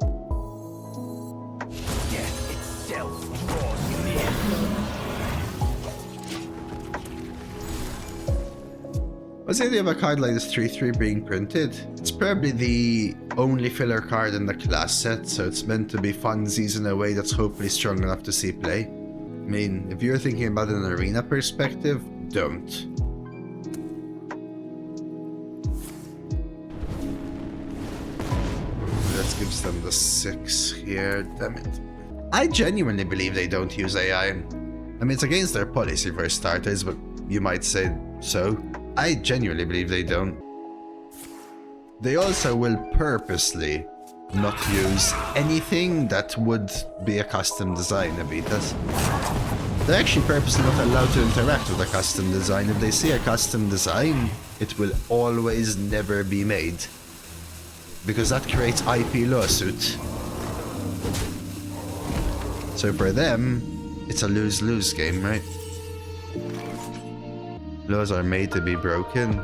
What's the idea of a card like this 3-3 being printed? It's probably the only filler card in the class set, so it's meant to be funsies in a way that's hopefully strong enough to see play. I mean, if you're thinking about an arena perspective, don't. That gives them the 6 here, damn it. I genuinely believe they don't use AI. I mean, it's against their policy for starters, but you might say so. I genuinely believe they don't. They also will purposely not use anything that would be a custom design, Abitas. They're actually purposely not allowed to interact with a custom design. If they see a custom design, it will always never be made. Because that creates IP lawsuit. So for them, it's a lose-lose game, right? Laws are made to be broken.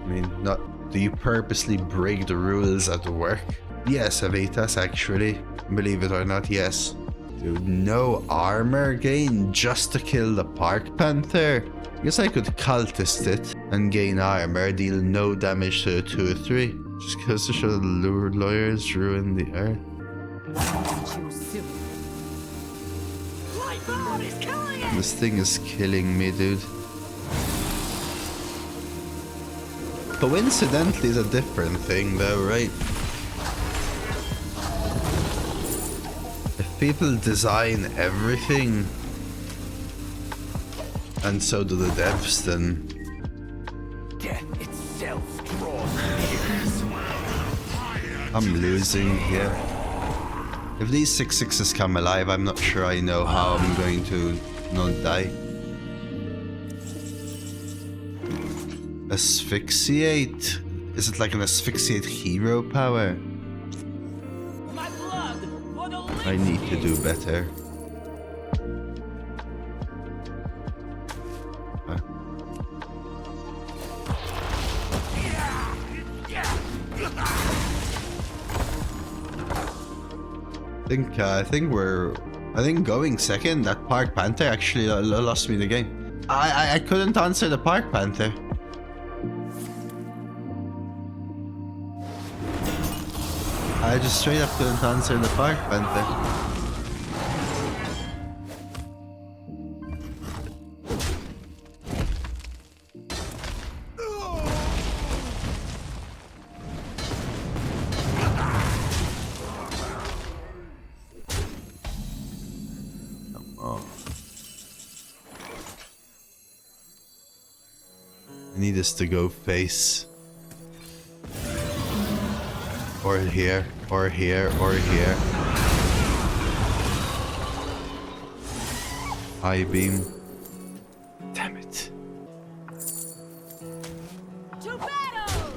I mean, not... Do you purposely break the rules at work? Yes, Avitas, actually. Believe it or not, yes. Dude, no armor gain just to kill the Park Panther? I guess I could cultist it and gain armor, deal no damage to a 2-3. Just goes to show the lured lawyers ruin the earth. This thing is killing me, dude. Coincidentally is a different thing though, right? If people design everything, and so do the devs, then... Death itself draws nears. I'm losing here. If these 6/6s come alive, I'm not sure I know how I'm going to not die. Asphyxiate. Is it like an asphyxiate hero power? My blood for the I need to do better. Huh? I think going second, that Park Panther actually lost me the game. I couldn't answer the Park Panther. I just straight up couldn't answer the Park Panther. I need us to go face. Or here, or here, or here. High beam. Damn it. To battle!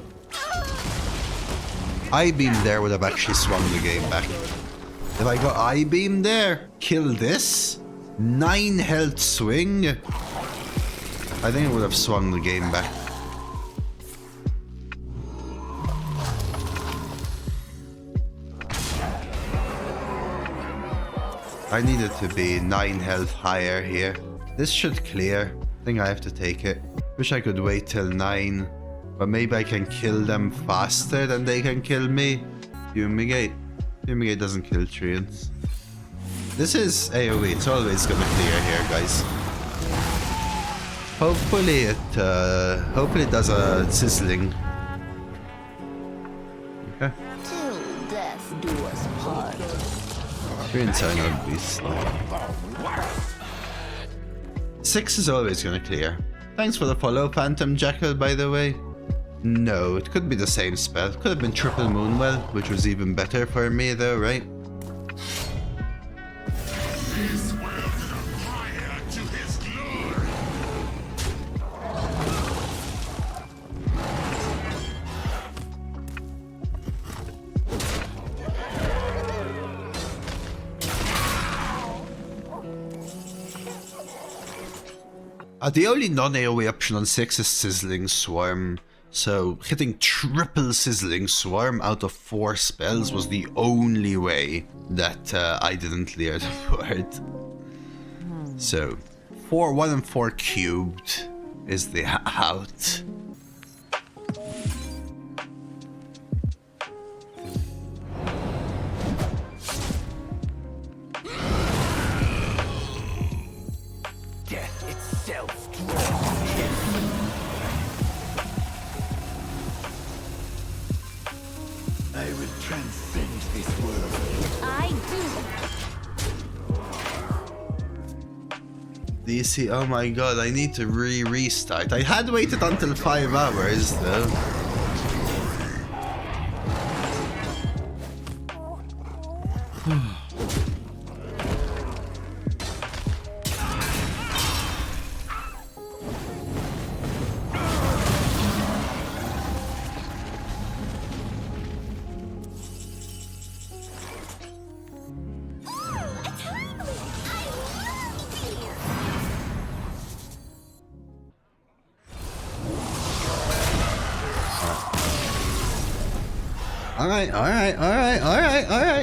Eye beam there would have actually swung the game back. If I got eye beam there, kill this, 9 health swing, I think it would have swung the game back. I need it to be 9 health higher here. This should clear. I think I have to take it. Wish I could wait till 9. But maybe I can kill them faster than they can kill me. Fumigate. Fumigate doesn't kill treants. This is AoE. It's always gonna clear here, guys. Hopefully it does a sizzling. Okay. Till death do us part. Treants are not beasts. 6 is always gonna clear. Thanks for the follow, Phantom Jackal, by the way. No, it could be the same spell. Could have been Triple Moonwell, which was even better for me though, right? The only non-AoE option on 6 is Sizzling Swarm, so hitting triple Sizzling Swarm out of 4 spells was the only way that I didn't clear the board. So, 4, 1 and 4 cubed is the out. DC, oh my god, I need to restart. I had waited until 5 hours though.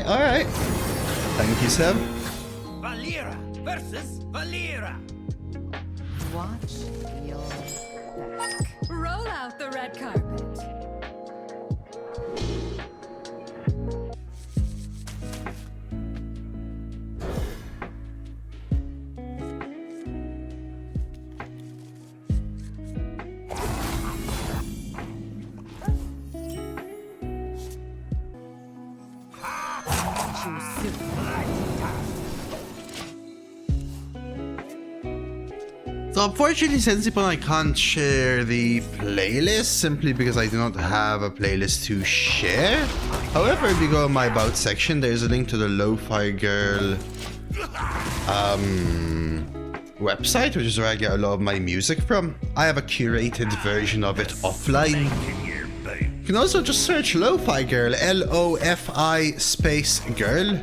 Alright. Thank you, Seb. Valera versus Valera. Watch your back. Roll out the red carpet. So unfortunately, Sensipon, I can't share the playlist simply because I do not have a playlist to share. However, if you go in my About section, there's a link to the Lo-Fi Girl website, which is where I get a lot of my music from. I have a curated version of it offline. You can also just search Lo-Fi Girl, L-O-F-I space girl.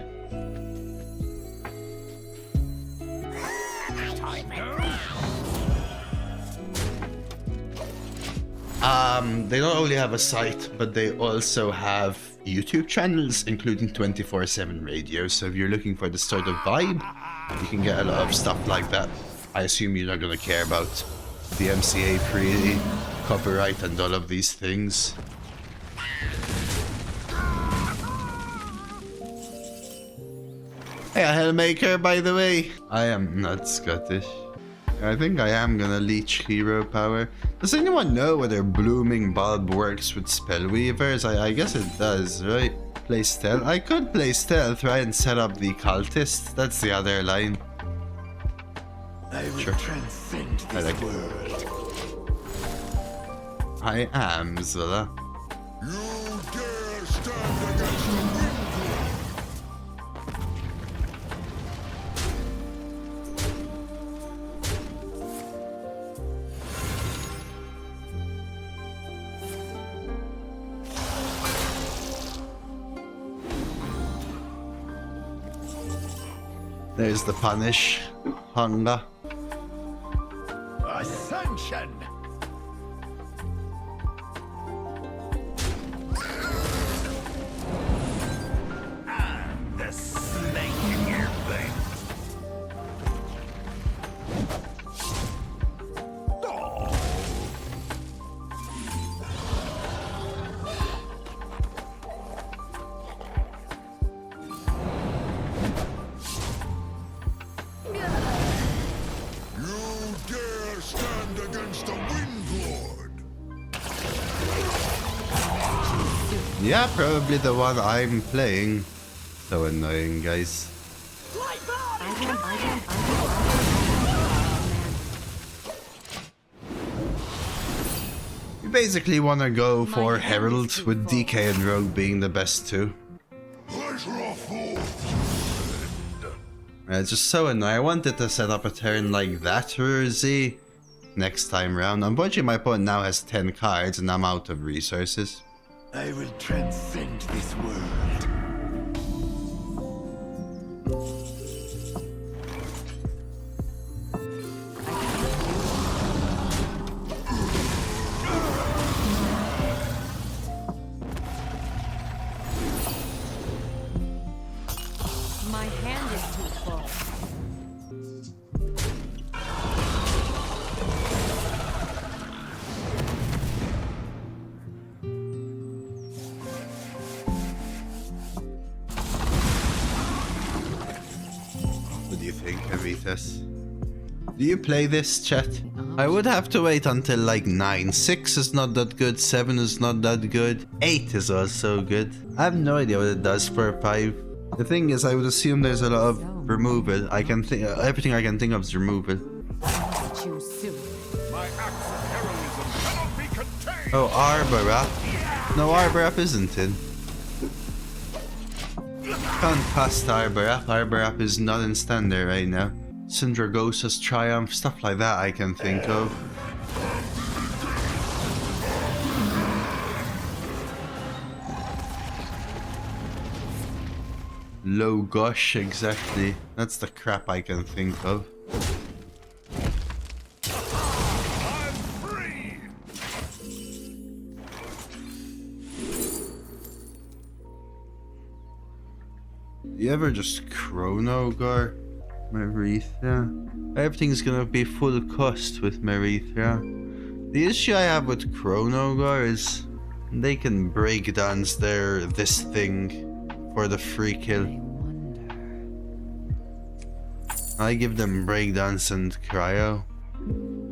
They not only have a site, but they also have YouTube channels, including 24/7 radio. So if you're looking for this sort of vibe, you can get a lot of stuff like that. I assume you're not going to care about the MCA free copyright and all of these things. Hey, a Hellmaker, by the way. I am not Scottish. I think I am gonna leech hero power. Does anyone know whether Blooming Bulb works with Spellweavers? I guess it does, right? Play stealth? I could play stealth, right, and set up the cultist. That's the other line. I will Sure. transcend this like it. world. I am Zilla. You dare stand against the wind? There's the punish. Hunger. Ascension! And the snake in your veins. Oh. You dare stand against the Wind Lord? Yeah, probably the one I'm playing. So annoying, guys. You basically want to go for Herald, with DK and Rogue being the best two. It's just so annoying. I wanted to set up a turn like that for Z next time round. Unfortunately, my opponent now has 10 cards and I'm out of resources. I will transcend this world. My hand is too full. What do you think, Avitas? Do you play this, chat? I would have to wait until like 9. 6 is not that good, 7 is not that good, 8 is also good. I have no idea what it does for 5. The thing is, I would assume there's a lot of removal. I can think everything I can think of is removal. Choose soon. My acts of heroism cannot be contained. Oh, Arbor Wrap. No, Arbor Wrap isn't in. Can't cast Arbor Wrap. Arbor Wrap is not in standard right now. Syndragosa's Triumph, stuff like that I can think of. Low Gush, exactly. That's the crap I can think of. I'm free. You ever just Chrono Gar? Marithra? Everything's gonna be full cost with Marithra. The issue I have with Chrono Gar is they can break dance this thing for the free kill. I give them breakdance and cryo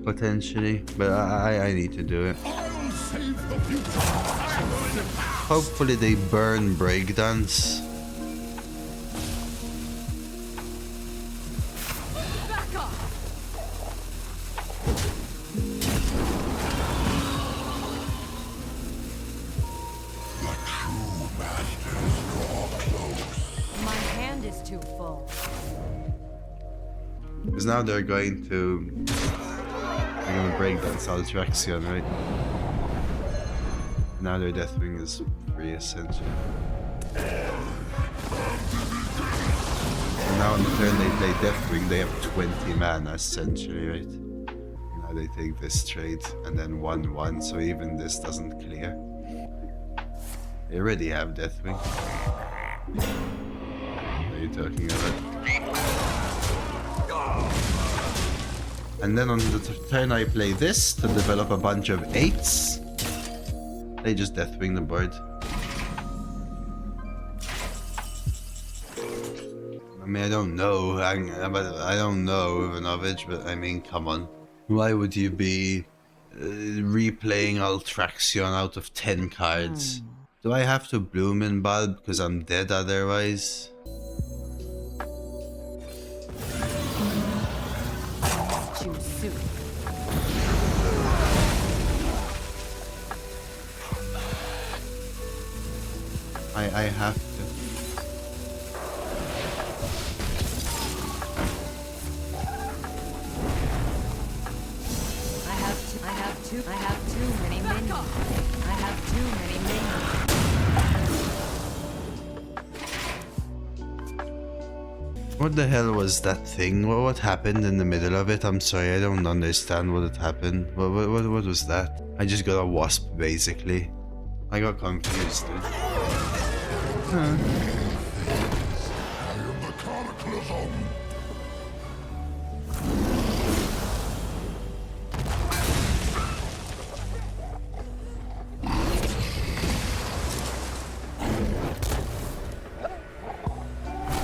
potentially, but I need to do it. I'll save the future. Hopefully they burn breakdance. Back off! The true masters draw close. My hand is too full. Because now they're going to break down Saltraxion, right? Now their Deathwing is free, essentially. So now on the turn they play Deathwing, they have 20 mana, essentially, right? Now they take this trade, and then 1-1, so even this doesn't clear. They already have Deathwing. What are you talking about? And then on the turn I play this to develop a bunch of 8s. They just Deathwing the board. I mean, I don't know, Ivanovich, but I mean, come on. Why would you be replaying Altraxion out of 10 cards? Do I have to Bloom in Bulb because I'm dead otherwise? Too soon. I have to. I have too many minions. I have too many minions. What the hell was that thing? What happened in the middle of it? I'm sorry, I don't understand what had happened. What was that? I just got a wasp, basically. I got confused, dude. Huh.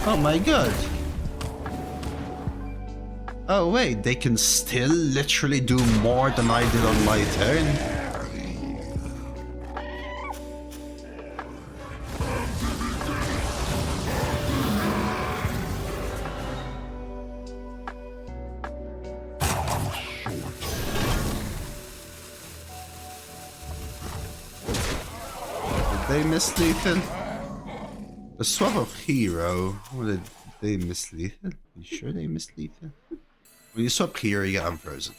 Oh my god. Oh wait, they can still literally do more than I did on my turn? Did they miss lethal? The swap of hero, what did they miss lethal? You sure they miss lethal? When you swap hero, you get unfrozen.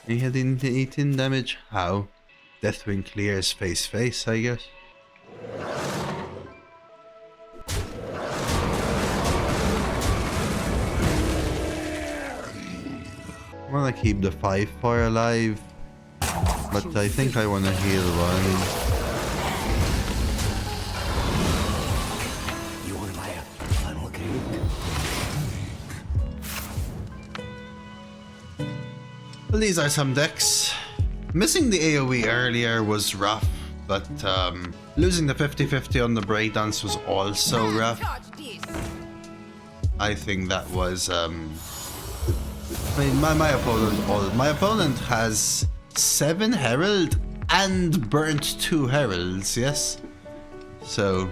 He had 18 damage. How? Deathwing clears face, I guess. I wanna keep the 5-4 alive. But I think I want to heal one. You want to buy a funnel cake? Well, these are some decks. Missing the AoE earlier was rough, but losing the 50-50 on the breakdance was also rough. I think that was I mean, my opponent has 7 Herald and burnt 2 Heralds, yes? So,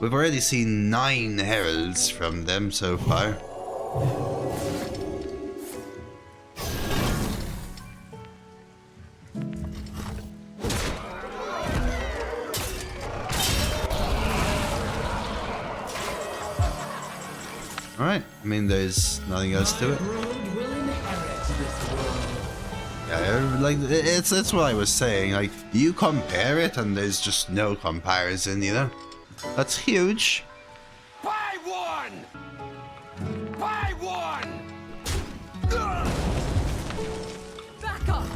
we've already seen 9 Heralds from them so far. Alright, I mean, there's nothing else to it. Yeah, like, it's what I was saying, like, you compare it and there's just no comparison, you know? That's huge. Buy one! Buy one! Back up!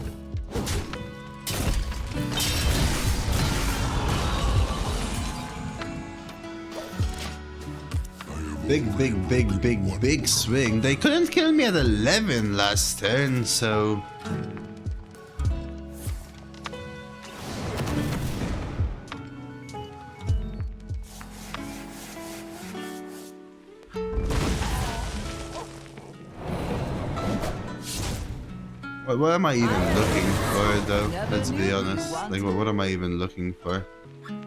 Big swing. They couldn't kill me at 11 last turn, so... What am I even looking for, though? Let's be honest. Like, what am I even looking for?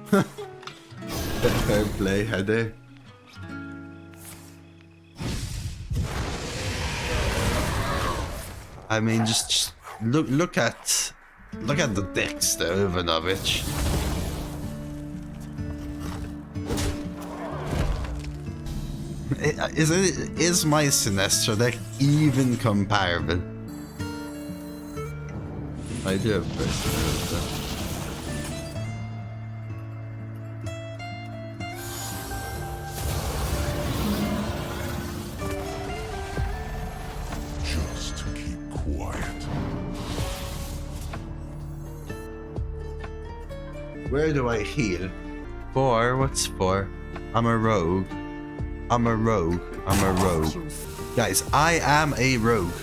Fair play, Heather. I mean, just look at the decks, though, Ivanovich. Is my Sinestra deck even comparable? I do have personal. Just keep quiet. Where do I heal? 4? What's 4? I'm a rogue. I'm a rogue. I'm a rogue. Guys, I am a rogue.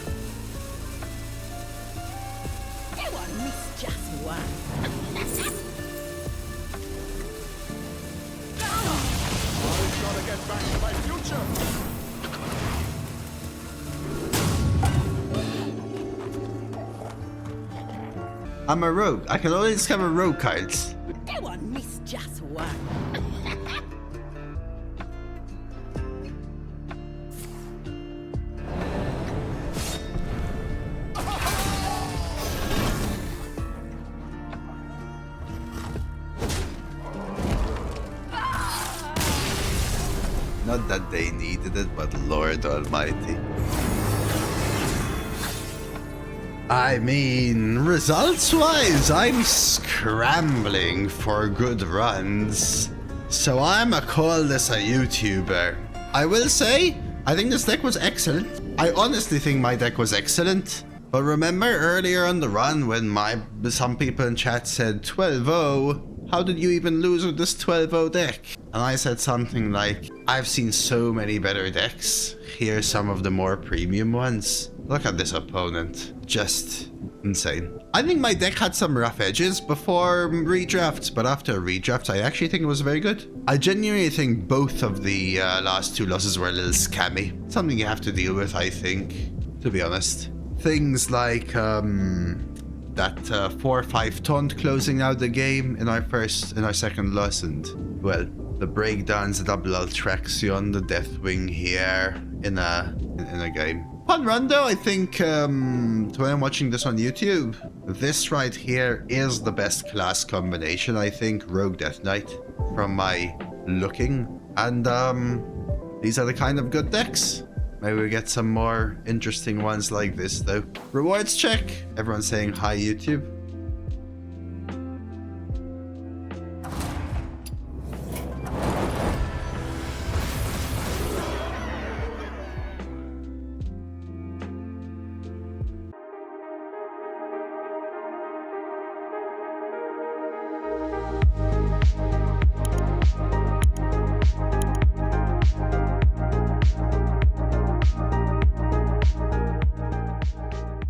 You won't miss just one. I've got to get back to my future. I'm a rogue. I can only discover rogue cards. You won't miss just one. Not that they needed it, but Lord Almighty. I mean, results-wise, I'm scrambling for good runs. So I'ma call this a YouTuber. I will say, I think this deck was excellent. I honestly think my deck was excellent. But remember earlier on the run when some people in chat said 12-0, how did you even lose with this 12-0 deck? And I said something like, I've seen so many better decks. Here are some of the more premium ones. Look at this opponent. Just insane. I think my deck had some rough edges before redraft, but after redraft, I actually think it was very good. I genuinely think both of the last 2 losses were a little scammy. Something you have to deal with, I think, to be honest. Things like that 4-5 taunt closing out the game in our second loss, and well, the breakdowns, the double Ultraxion, the Deathwing here in a game. Fun run though, I think, when I'm watching this on YouTube, this right here is the best class combination, I think, Rogue Death Knight, from my looking. And these are the kind of good decks. Maybe we get some more interesting ones like this though. Rewards check. Everyone's saying hi YouTube.